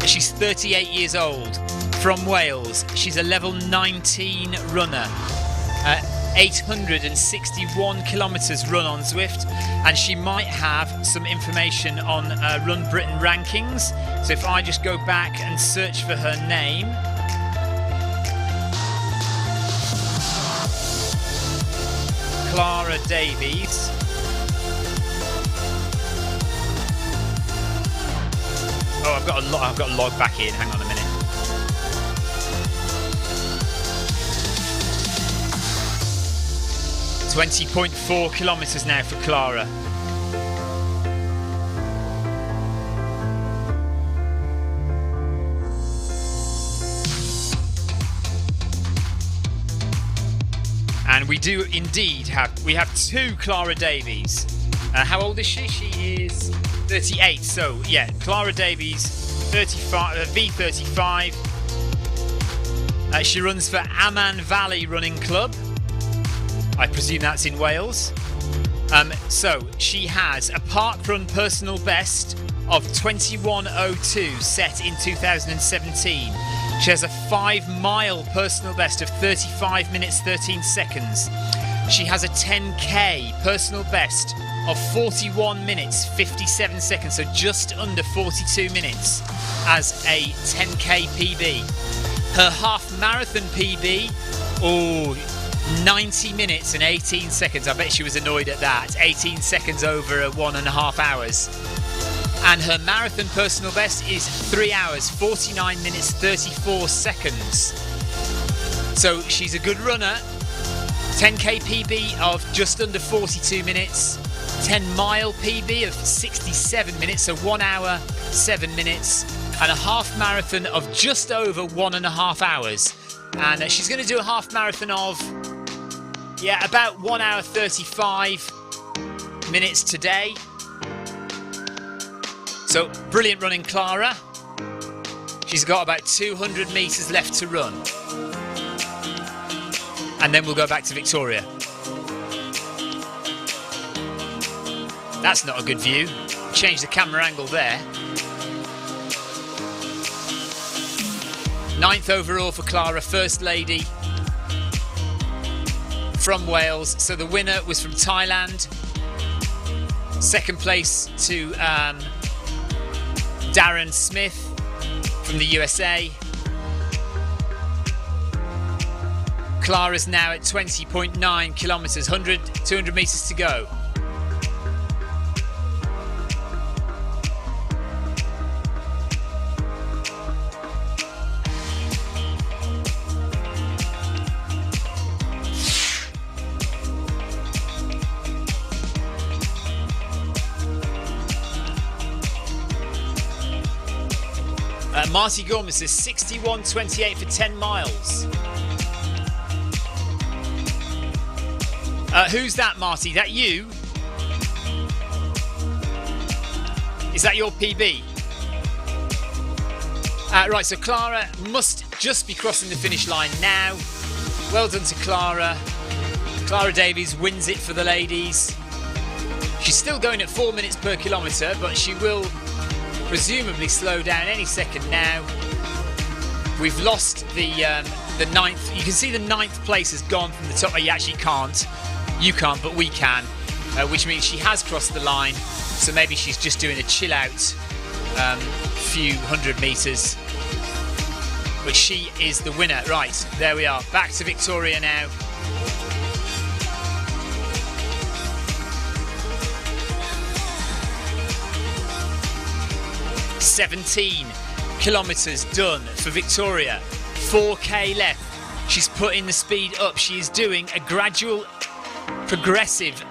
A: She's 38 years old, from Wales. She's a level 19 runner. 861 kilometres run on Zwift, and she might have some information on Run Britain rankings. So if I just go back and search for her name, Clara Davies. Oh, I've got to log back in. Hang on a minute. .4 kilometres now for Clara. And we do indeed have 2 Clara Davies. How old is she? She is 38. So yeah, Clara Davies, 35, V35. She runs for Amman Valley Running Club. I presume that's in Wales. So she has a parkrun personal best of 21:02 set in 2017. She has a 5-mile personal best of 35 minutes 13 seconds. She has a 10k personal best of 41 minutes 57 seconds, so just under 42 minutes as a 10k PB. Her half marathon PB, 90 minutes and 18 seconds. I bet she was annoyed at that. 18 seconds over 1.5 hours. And her marathon personal best is 3 hours, 49 minutes, 34 seconds. So she's a good runner. 10k PB of just under 42 minutes. 10-mile PB of 67 minutes, so 1 hour, 7 minutes. And a half marathon of just over 1.5 hours. And she's going to do a half marathon of, about 1 hour 35 minutes today. So, brilliant running, Clara. She's got about 200 metres left to run. And then we'll go back to Victoria. That's not a good view. Change the camera angle there. 9th overall for Clara, first lady from Wales. So the winner was from Thailand. Second place to Darren Smith from the USA. Clara's now at 20.9 kilometres, 200 metres to go. Marty Gorman says 61.28 for 10 miles. Who's that, Marty? That you? Is that your PB? Right, so Clara must just be crossing the finish line now. Well done to Clara. Clara Davies wins it for the ladies. She's still going at 4 minutes per kilometre, but she will presumably slow down any second now. We've lost the ninth. You can see the ninth place has gone from the top. Oh, you actually can't. You can't, but we can. Which means she has crossed the line. So maybe she's just doing a chill out few 100 metres. But she is the winner. Right, there we are. Back to Victoria now. "17 kilometres done for Victoria. 4k left. She's putting the speed up. She is doing a gradual, progressive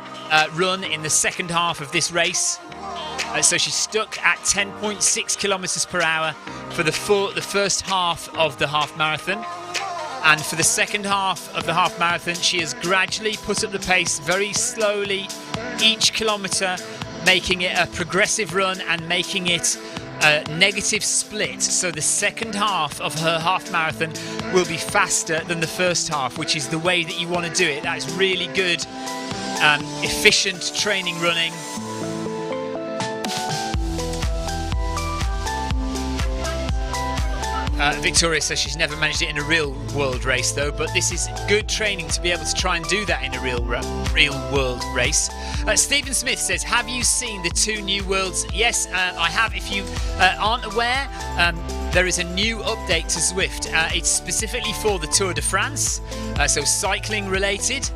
A: run in the second half of this race. So she's stuck at 10.6 kilometres per hour for the first half of the half marathon. And for the second half of the half marathon, she has gradually put up the pace very slowly, each kilometre, making it a progressive run and making it a negative split. So the second half of her half marathon will be faster than the first half, which is the way that you want to do it. That's really good, efficient training running. Victoria says she's never managed it in a real world race though, but this is good training to be able to try and do that in a real world race. Stephen Smith says, have you seen the 2 new worlds? Yes, I have. If you aren't aware, there is a new update to Zwift. It's specifically for the Tour de France, so cycling related.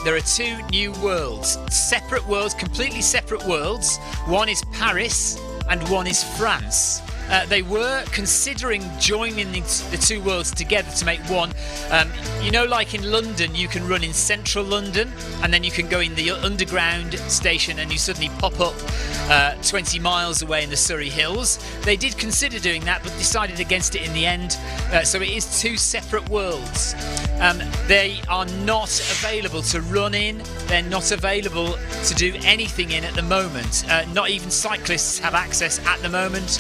A: There are 2 new worlds, separate worlds, completely separate worlds. One is Paris and one is France. They were considering joining the 2 worlds together to make one. You know, like in London, you can run in central London and then you can go in the underground station and you suddenly pop up 20 miles away in the Surrey Hills. They did consider doing that but decided against it in the end. So it is 2 separate worlds. They are not available to run in. They're not available to do anything in at the moment. Not even cyclists have access at the moment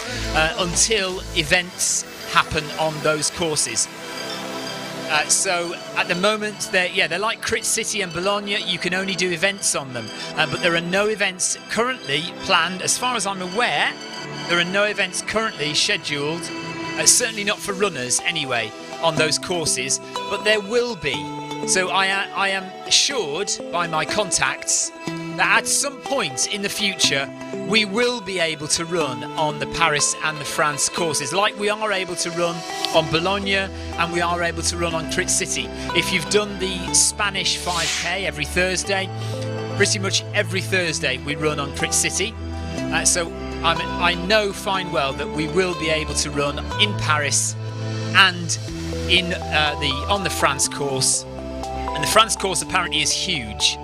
A: until events happen on those courses. So at the moment, they're like Crit City and Bologna. You can only do events on them, but there are no events currently planned. As far as I'm aware, there are no events currently scheduled. Certainly not for runners anyway on those courses, but there will be. So I am assured by my contacts that at some point in the future we will be able to run on the Paris and the France courses, like we are able to run on Bologna and we are able to run on Crit City. If you've done the Spanish 5k every Thursday, pretty much every Thursday we run on Crit City. So I know fine well that we will be able to run in Paris and on the France course. And the France course apparently is huge.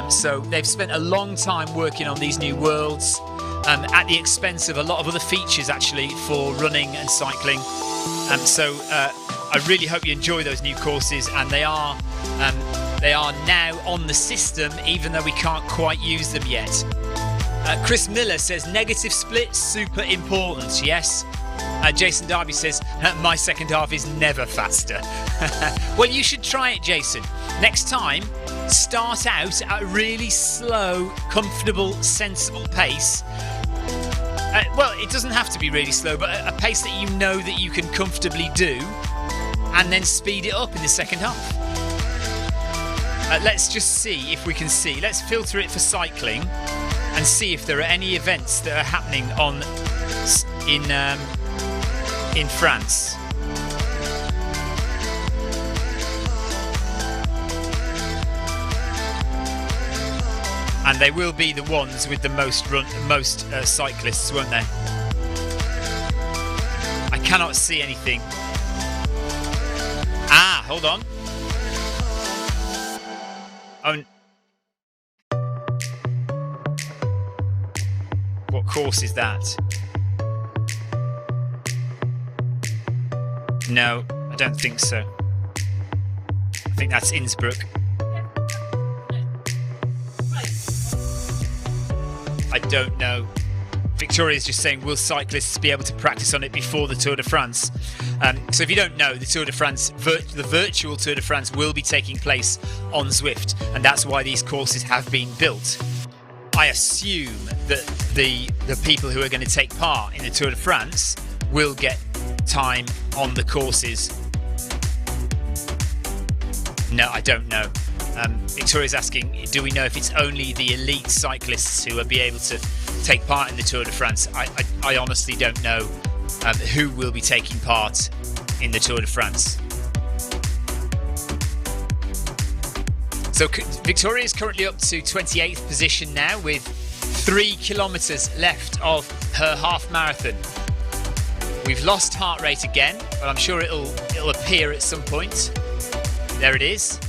A: So they've spent a long time working on these new worlds at the expense of a lot of other features actually for running and cycling. So I really hope you enjoy those new courses, and they are now on the system even though we can't quite use them yet. Chris Miller says negative split super important. Yes. Jason Darby says my second half is never faster. Well, you should try it, Jason. Next time, start out at a really slow, comfortable, sensible pace. Well, it doesn't have to be really slow, but a pace that you know that you can comfortably do, and then speed it up in the second half. Let's just see if we can see. Let's filter it for cycling and see if there are any events that are happening in France. And they will be the ones with the most cyclists, won't they? I cannot see anything. Hold on. What course is that? No, I don't think so. I think that's Innsbruck. I don't know. Victoria's just saying, will cyclists be able to practice on it before the Tour de France? So if you don't know, the Tour de France, the virtual Tour de France will be taking place on Zwift, and that's why these courses have been built. I assume that the people who are going to take part in the Tour de France will get time on the courses. No, I don't know. Victoria's asking, do we know if it's only the elite cyclists who will be able to take part in the Tour de France? I honestly don't know who will be taking part in the Tour de France. So Victoria is currently up to 28th position now with 3 kilometres left of her half marathon. We've lost heart rate again, but I'm sure it'll appear at some point. There it is.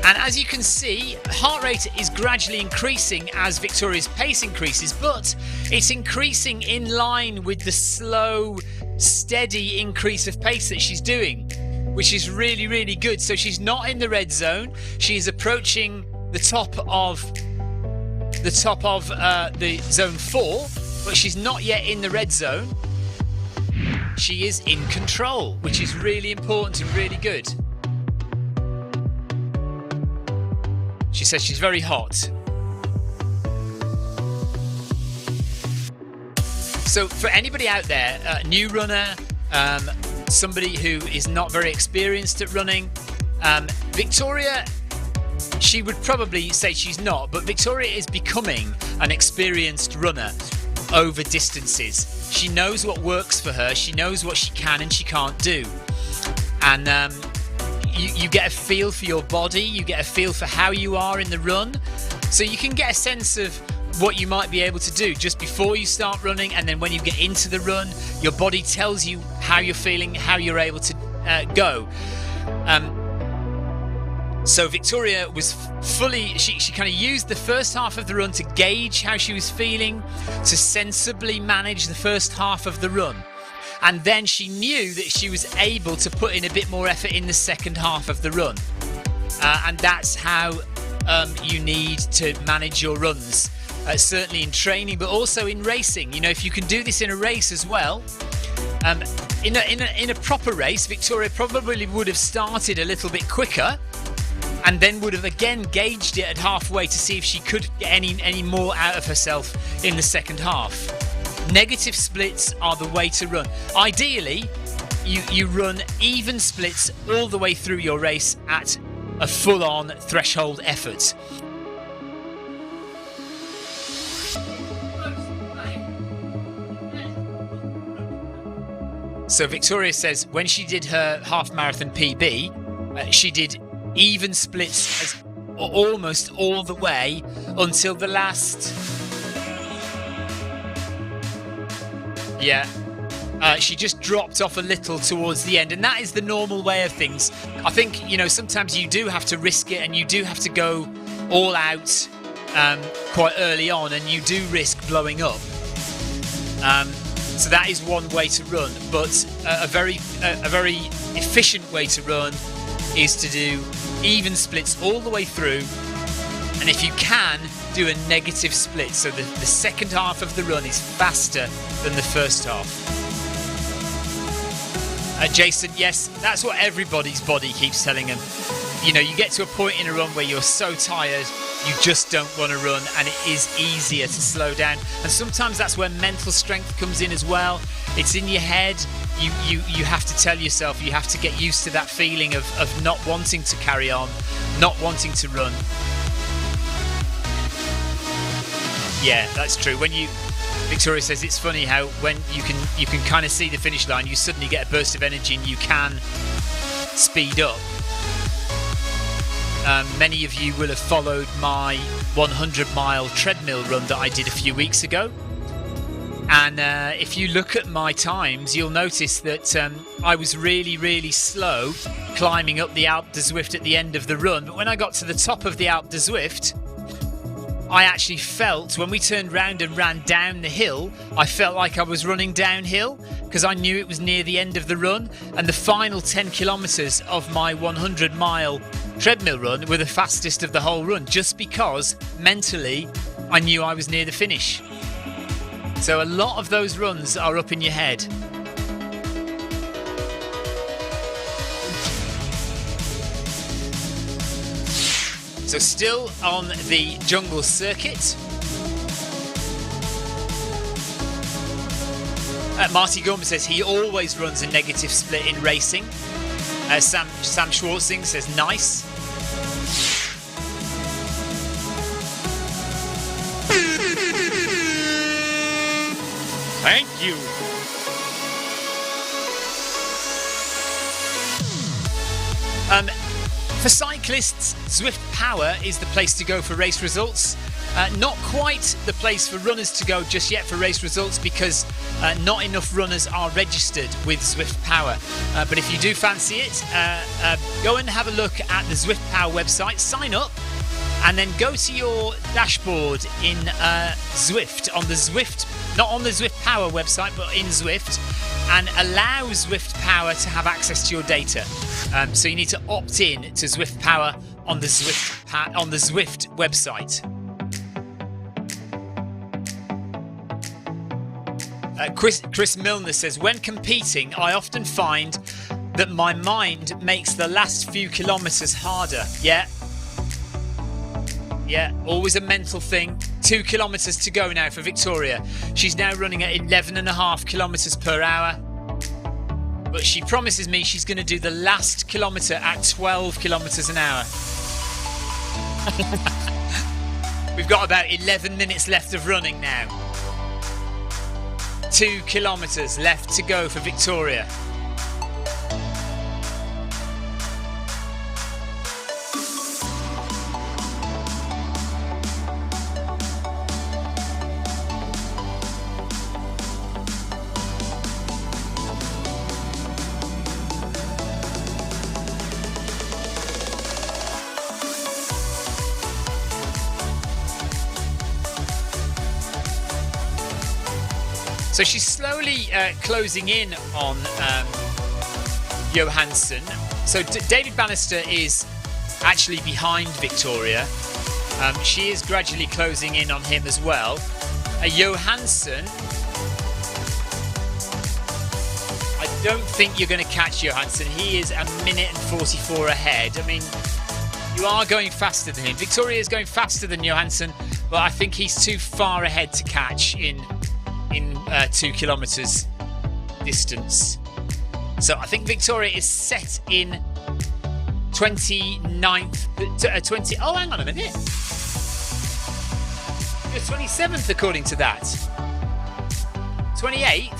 A: And as you can see, heart rate is gradually increasing as Victoria's pace increases, but it's increasing in line with the slow, steady increase of pace that she's doing, which is really, really good. So she's not in the red zone. She's approaching the top of the zone 4, but she's not yet in the red zone. She is in control, which is really important and really good. She says she's very hot. So for anybody out there, a new runner, somebody who is not very experienced at running, Victoria, she would probably say she's not, but Victoria is becoming an experienced runner over distances. She knows what works for her, she knows what she can and she can't do. And you get a feel for your body, you get a feel for how you are in the run, so you can get a sense of what you might be able to do just before you start running, and then when you get into the run, your body tells you how you're feeling, how you're able to go. So Victoria was she kind of used the first half of the run to gauge how she was feeling, to sensibly manage the first half of the run. And then she knew that she was able to put in a bit more effort in the second half of the run. And that's how you need to manage your runs, certainly in training, but also in racing. You know, if you can do this in a race as well, in a proper race, Victoria probably would have started a little bit quicker and then would have again gauged it at halfway to see if she could get any more out of herself in the second half. Negative splits are the way to run. Ideally, you run even splits all the way through your race at a full-on threshold effort. So Victoria says when she did her half marathon PB, she did even splits almost all the way until the last... she just dropped off a little towards the end, and that is the normal way of things. I think, you know, sometimes you do have to risk it and you do have to go all out quite early on, and you do risk blowing up. So that is one way to run, but a very efficient way to run is to do even splits all the way through, and if you can, do a negative split, so the second half of the run is faster than the first half. Jason, yes, that's what everybody's body keeps telling them. You know, you get to a point in a run where you're so tired, you just don't want to run, and it is easier to slow down. And sometimes that's where mental strength comes in as well. It's in your head. You have to tell yourself, you have to get used to that feeling of not wanting to carry on, not wanting to run. Yeah, that's true. Victoria says it's funny how when you can kind of see the finish line, you suddenly get a burst of energy and you can speed up. Many of you will have followed my 100-mile treadmill run that I did a few weeks ago. And if you look at my times, you'll notice that I was really, really slow climbing up the Alpe d'Huez at the end of the run. But when I got to the top of the Alpe d'Huez, I actually felt, when we turned round and ran down the hill, I felt like I was running downhill because I knew it was near the end of the run, and the final 10 kilometres of my 100-mile treadmill run were the fastest of the whole run, just because mentally I knew I was near the finish. So a lot of those runs are up in your head. So still on the jungle circuit. Marty Gorman says he always runs a negative split in racing. Sam Schwartzing says nice.
B: Thank you.
A: For cyclists, Zwift Power is the place to go for race results. Not quite the place for runners to go just yet for race results because not enough runners are registered with Zwift Power. But if you do fancy it, go and have a look at the Zwift Power website, sign up, and then go to your dashboard in Zwift, on the Zwift, not on the Zwift Power website, but in Zwift, and allow Zwift Power to have access to your data. So you need to opt in to Zwift Power on the Zwift website. Chris Milner says, when competing, I often find that my mind makes the last few kilometres harder. Yeah, always a mental thing. 2 kilometres to go now for Victoria. She's now running at 11.5 kilometres per hour. But she promises me she's going to do the last kilometre at 12 kilometres an hour. We've got about 11 minutes left of running now. 2 kilometres left to go for Victoria. So she's slowly closing in on Johansson. So David Bannister is actually behind Victoria. She is gradually closing in on him as well. Johansson, I don't think you're going to catch Johansson. He is a minute and 44 ahead. I mean, you are going faster than him. Victoria is going faster than Johansson, but I think he's too far ahead to catch in 2 kilometres distance. So I think Victoria is set in 29th, 20. Oh, hang on a minute. You're 27th according to that. 28th,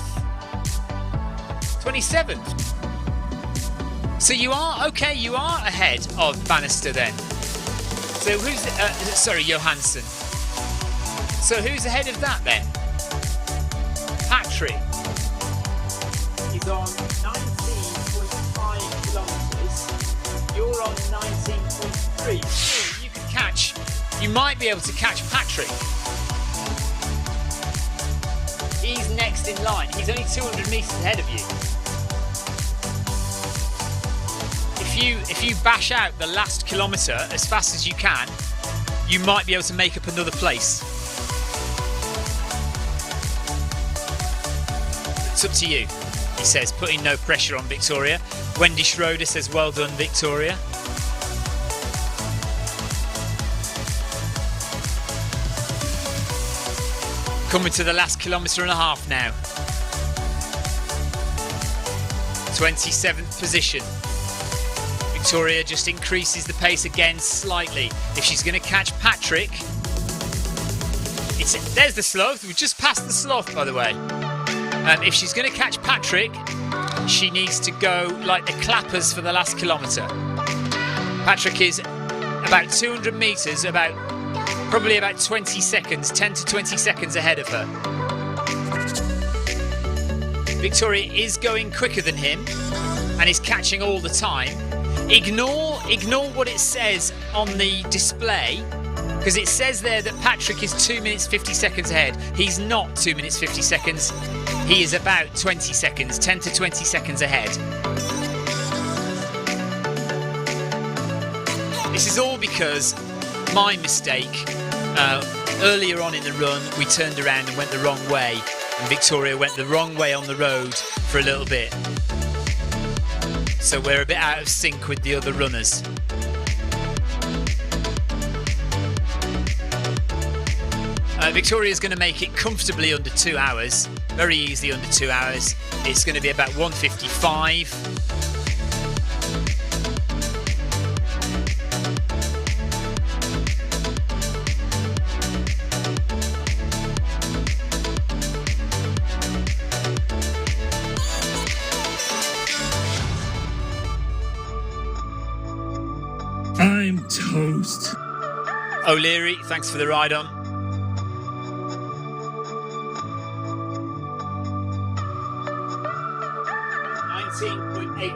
A: 27th. So you are okay. You are ahead of Bannister then. So who's Johansson? So who's ahead of that then? Patrick is on 19.5 kilometres. You're on 19.3. You might be able to catch Patrick. He's next in line. He's only 200 metres ahead of you. If you bash out the last kilometre as fast as you can, you might be able to make up another place. It's up to you, he says, putting no pressure on Victoria. Wendy Schroeder says, well done, Victoria. Coming to the last kilometre and a half now. 27th position. Victoria just increases the pace again slightly. If she's going to catch Patrick, there's the sloth. We've just passed the sloth, by the way. If she's going to catch Patrick, she needs to go like the clappers for the last kilometre. Patrick is about 200 metres, probably about 20 seconds, 10 to 20 seconds ahead of her. Victoria is going quicker than him and is catching all the time. Ignore what it says on the display, because it says there that Patrick is 2 minutes 50 seconds ahead. He's not 2 minutes 50 seconds. He is about 20 seconds, 10 to 20 seconds ahead. This is all because my mistake Earlier on in the run, we turned around and went the wrong way, and Victoria went the wrong way on the road for a little bit. So we're a bit out of sync with the other runners. Victoria's going to make it comfortably under 2 hours, very easily under 2 hours. It's going to be about 1:55.
B: I'm toast.
A: O'Leary, thanks for the ride on.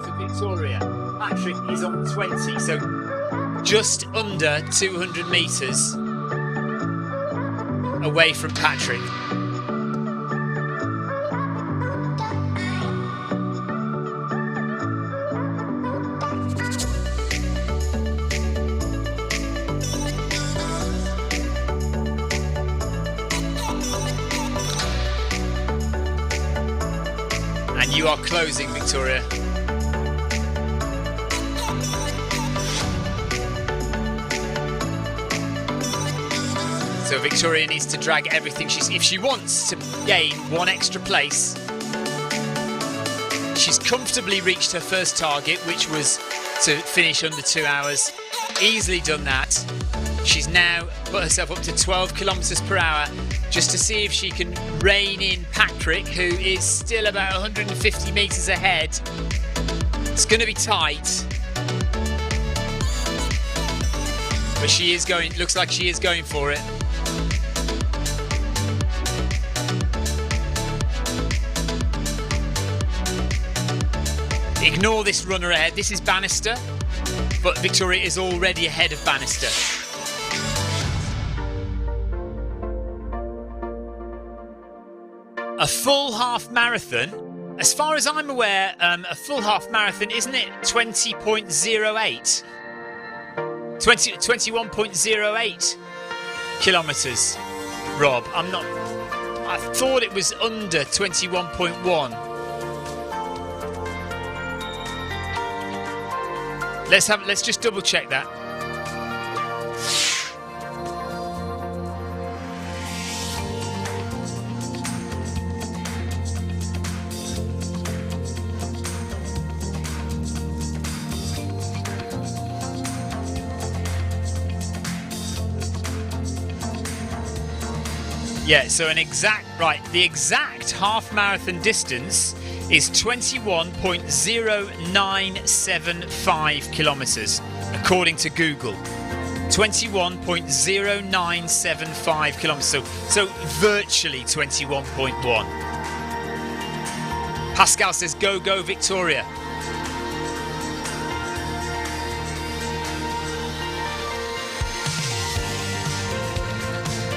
A: For Victoria. Patrick is on 20, so just under 200 metres away from Patrick. And you are closing, Victoria. So Victoria needs to drag everything if she wants to gain one extra place. She's comfortably reached her first target, which was to finish under 2 hours. Easily done that. She's now put herself up to 12 kilometres per hour just to see if she can rein in Patrick, who is still about 150 metres ahead. It's going to be tight. But she is going, looks like she is going for it. Ignore this runner ahead. This is Bannister, but Victoria is already ahead of Bannister. A full half marathon, as far as I'm aware, a full half marathon, isn't it 20.08? 21.08 kilometres, Rob. I thought it was under 21.1. Let's just double check that. Yeah, so the exact half marathon distance is 21.0975 kilometres, according to Google. 21.0975 kilometres, so virtually 21.1. Pascal says, go, go, Victoria.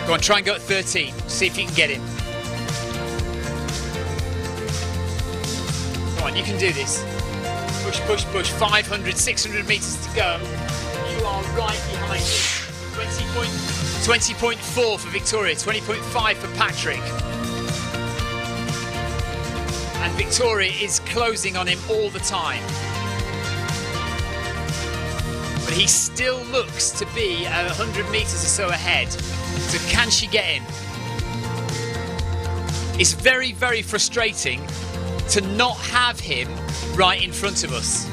A: Go on, try and go at 13. See if you can get him. Come on, you can do this. Push, push, push. 500, 600 metres to go. You are right behind him. 20.4 for Victoria, 20.5 for Patrick. And Victoria is closing on him all the time. But he still looks to be 100 metres or so ahead. So can she get him? It's very, very frustrating to not have him right in front of us.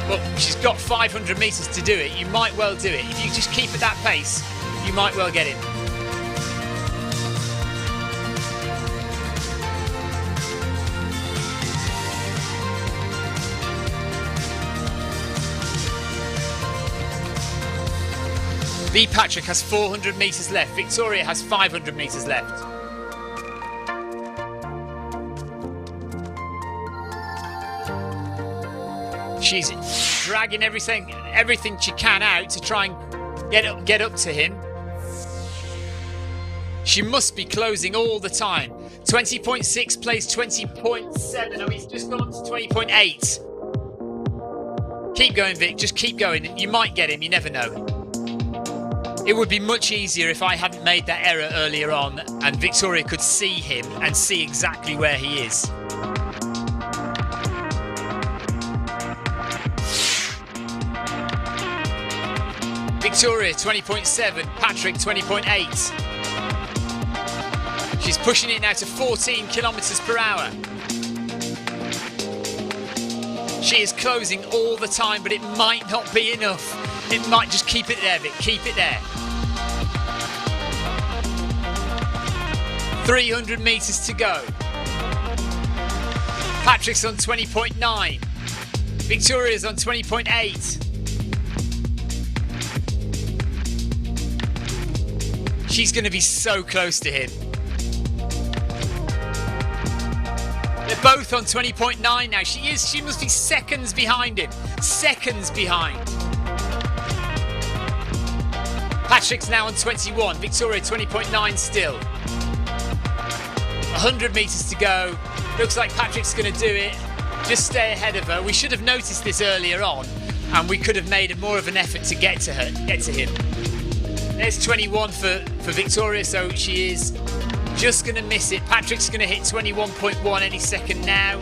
A: But she's got 500 metres to do it. You might well do it. If you just keep at that pace, you might well get him. B. Patrick has 400 metres left. Victoria has 500 metres left. She's dragging everything she can out to try and get up to him. She must be closing all the time. 20.6 plays 20.7. Oh, he's just gone to 20.8. Keep going, Vic. Just keep going. You might get him. You never know. It would be much easier if I hadn't made that error earlier on and Victoria could see him and see exactly where he is. Victoria 20.7, Patrick 20.8. She's pushing it now to 14 kilometers per hour. She is closing all the time, but it might not be enough. It might just keep it there, Vic. Keep it there. 300 metres to go. Patrick's on 20.9. Victoria's on 20.8. She's going to be so close to him. They're both on 20.9 now. She must be seconds behind him. Seconds behind. Patrick's now on 21. Victoria 20.9 still. 100 metres to go. Looks like Patrick's going to do it. Just stay ahead of her. We should have noticed this earlier on, and we could have made more of an effort to get to him. There's 21 for Victoria, so she is just going to miss it. Patrick's going to hit 21.1 any second now.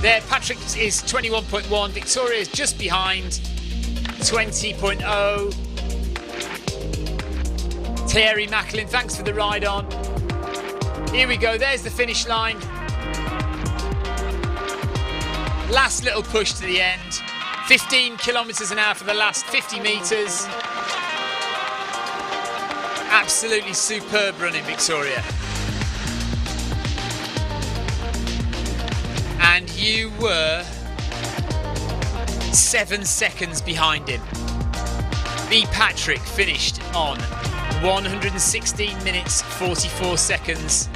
A: There, Patrick is 21.1. Victoria is just behind, 20.0. Terry Macklin, thanks for the ride on. Here we go, there's the finish line. Last little push to the end. 15 kilometres an hour for the last 50 metres. Absolutely superb running, Victoria. And you were 7 seconds behind him. B. Patrick finished on 116 minutes 44 seconds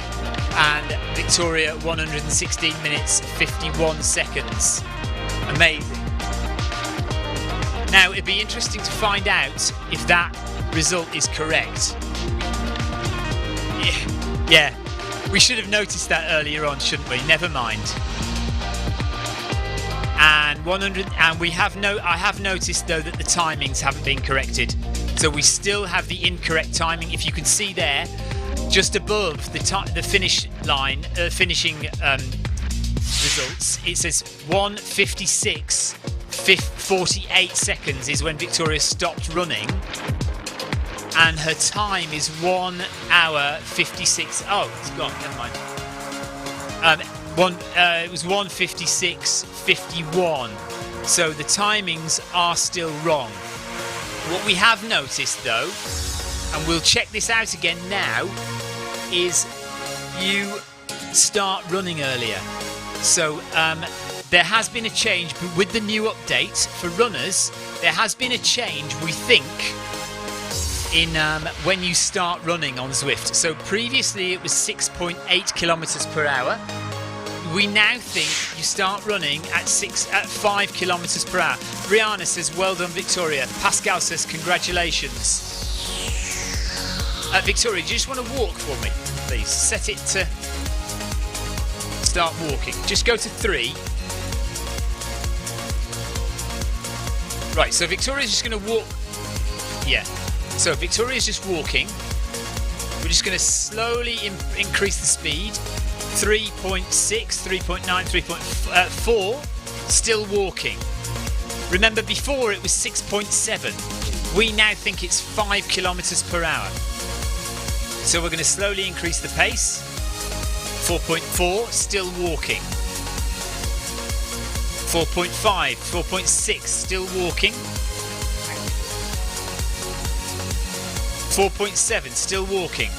A: and Victoria 116 minutes 51 seconds. Amazing. Now it'd be interesting to find out if that result is correct. Yeah, we should have noticed that earlier on, shouldn't we? Never mind. And I have noticed though that the timings haven't been corrected. So we still have the incorrect timing. If you can see there, just above the finish line, finishing results, it says 1:56 48 seconds is when Victoria stopped running, and her time is 1 hour 56. Oh, it's gone. Never mind. It was 1:56:51. So the timings are still wrong. What we have noticed though, and we'll check this out again now, is you start running earlier. So there has been a change with the new update for runners. There has been a change, we think, in when you start running on Zwift. So previously it was 6.8 kilometers per hour. We now think you start running at 5 kilometers per hour. Brianna says, well done, Victoria. Pascal says, congratulations. Victoria, do you just want to walk for me, please? Set it to start walking. Just go to 3. Right, so Victoria's just going to walk. Yeah. So Victoria's just walking. We're just going to slowly increase the speed. 3.6, 3.9, 3.4, still walking. Remember before it was 6.7. We now think it's 5 kilometers per hour. So we're going to slowly increase the pace. 4.4, still walking. 4.5, 4.6, still walking. 4.7, still walking.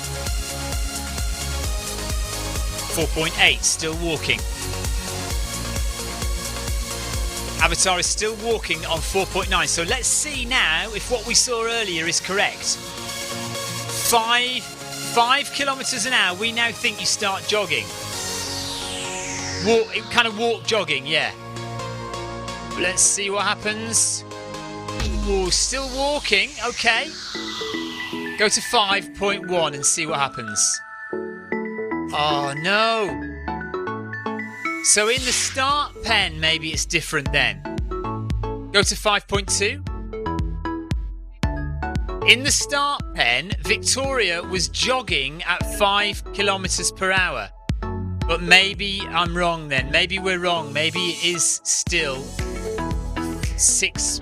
A: 4.8, still walking. Avatar is still walking on 4.9. So let's see now if what we saw earlier is correct. 5 kilometers an hour, we now think you start jogging. Kind of walk jogging, yeah. Let's see what happens. Ooh, still walking, okay. Go to 5.1 and see what happens. Oh no! So in the start pen, maybe it's different then. Go to 5.2. In the start pen, Victoria was jogging at 5 kilometers per hour. But maybe I'm wrong then. Maybe we're wrong. Maybe it is still 6.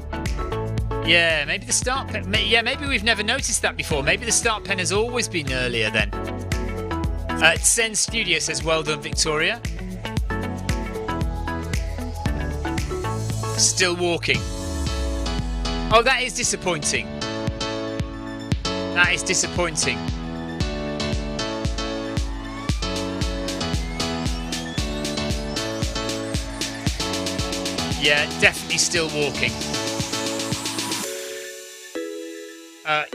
A: Yeah, maybe the start pen. Yeah, maybe we've never noticed that before. Maybe the start pen has always been earlier then. Zen Studio says, well done, Victoria. Still walking. Oh, that is disappointing. That is disappointing. Yeah, definitely still walking.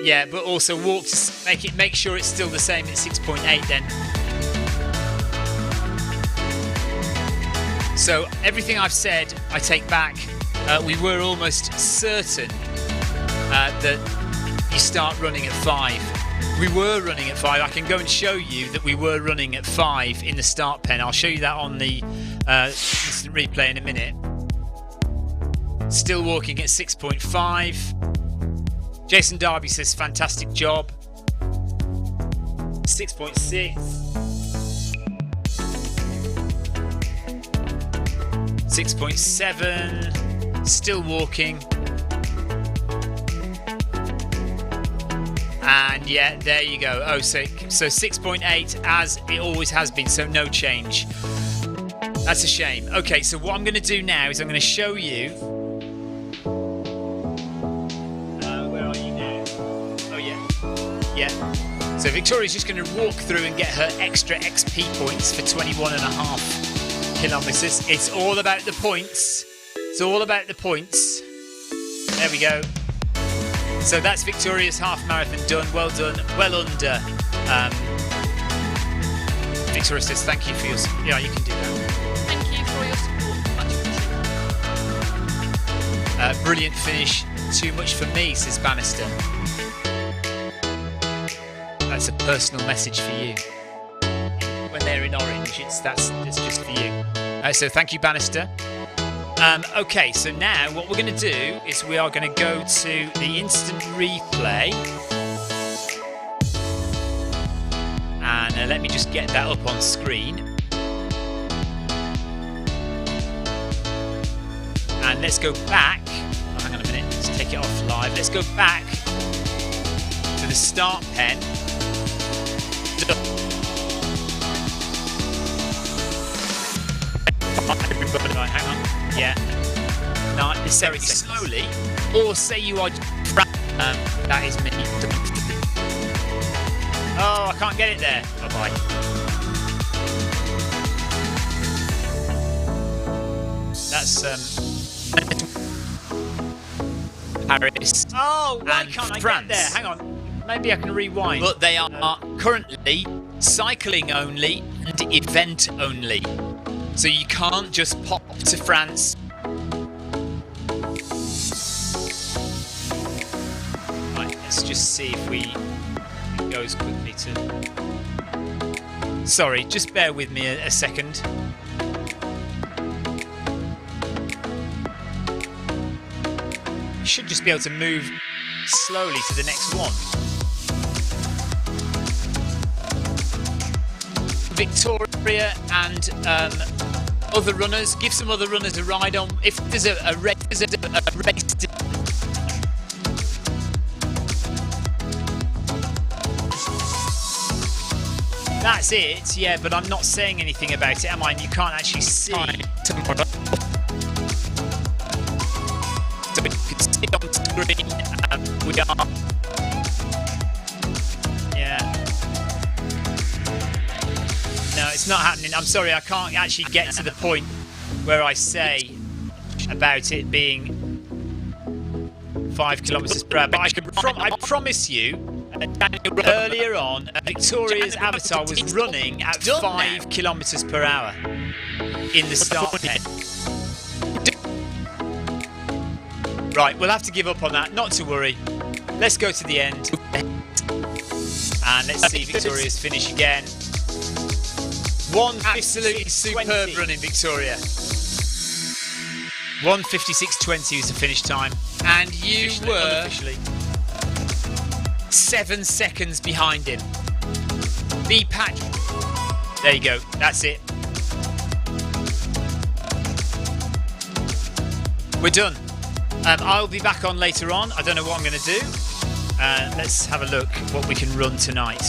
A: Yeah, but also walk to make sure it's still the same at 6.8 then. So everything I've said, I take back. We were almost certain that you start running at 5. We were running at 5. I can go and show you that we were running at 5 in the start pen. I'll show you that on the instant replay in a minute. Still walking at 6.5. Jason Darby says, fantastic job. 6.6. 6.7. Still walking. And yeah, there you go. Oh, so 6.8 as it always has been, so no change. That's a shame. Okay, so what I'm going to do now is I'm going to show you. Where are you now? Oh, yeah. Yeah. So Victoria's just going to walk through and get her extra XP points for 21.5 kilometers. It's all about the points. It's all about the points. There we go. So that's Victoria's half marathon done. Well done. Well under. Victoria says thank you for your. Yeah, you can do that.
D: Thank you for your support. Much appreciated.
A: Brilliant finish. Too much for me, says Bannister. That's a personal message for you. When they're in orange, that's just for you. So thank you, Bannister. Okay, so now what we're going to do is we are going to go to the instant replay. And let me just get that up on screen. And let's go back. Oh, hang on a minute. Let's take it off live. Let's go back to the start pen. Right, hang on. Yeah. No, very slowly. Or say you are. That is me. Oh, I can't get it there. Bye bye. That's Paris. Oh, why can't I get there? Hang on. Maybe I can rewind. But they are currently cycling only and event only. So you can't just pop to France. Right, let's just see if it goes quickly to. Sorry, just bear with me a second. You should just be able to move slowly to the next one. Victoria and other runners, give some other runners a ride on. If there's a race, that's it. Yeah, but I'm not saying anything about it, am I? And you can't actually see. So we can see on screen. We are. No, it's not happening. I'm sorry, I can't actually get to the point where I say about it being 5 kilometers per hour. But I promise you, earlier on, Victoria's avatar was running at 5 kilometers per hour in the start pen. Right, we'll have to give up on that. Not to worry. Let's go to the end. And let's see Victoria's finish again. One absolutely superb run in Victoria. 1:56.20 was the finish time, and you were 7 seconds behind him. B Patch. There you go. That's it. We're done. I'll be back on later on. I don't know what I'm going to do. Let's have a look what we can run tonight.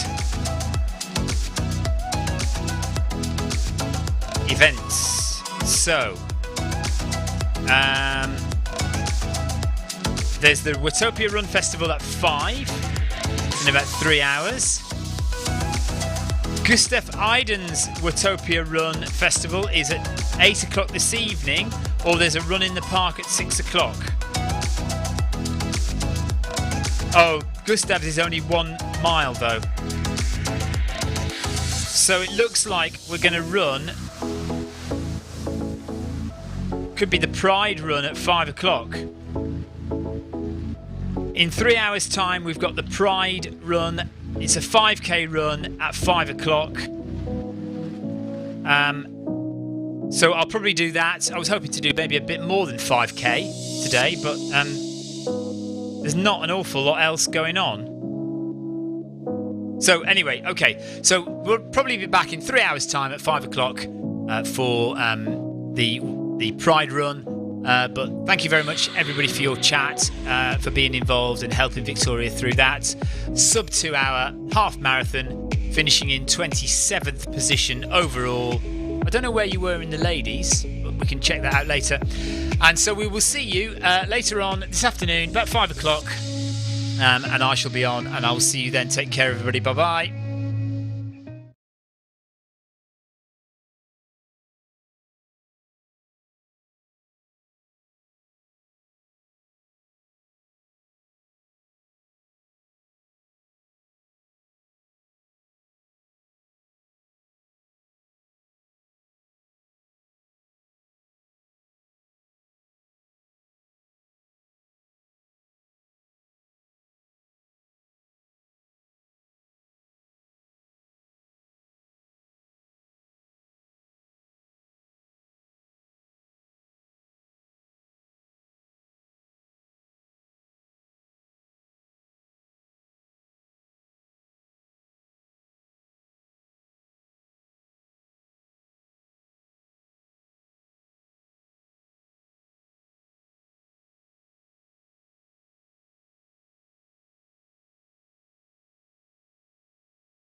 A: Events. So, there's the Watopia Run Festival at 5 in about 3 hours. Gustav Eiden's Watopia Run Festival is at 8 o'clock this evening, or there's a run in the park at 6 o'clock. Oh, Gustav's is only 1 mile though. So it looks like we're going to run, could be the Pride Run at 5 o'clock. In 3 hours time we've got the Pride Run. It's a 5k run at 5 o'clock. So I'll probably do that. I was hoping to do maybe a bit more than 5k today, but there's not an awful lot else going on. So anyway, okay. So we'll probably be back in 3 hours time at 5 o'clock for the Pride Run. But thank you very much everybody for your chat, for being involved and helping Victoria through that sub 2 hour half marathon, finishing in 27th position overall. I don't know where you were in the ladies, but we can check that out later. And so we will see you later on this afternoon about 5 o'clock, and I shall be on, and I will see you then. Take care everybody. Bye bye.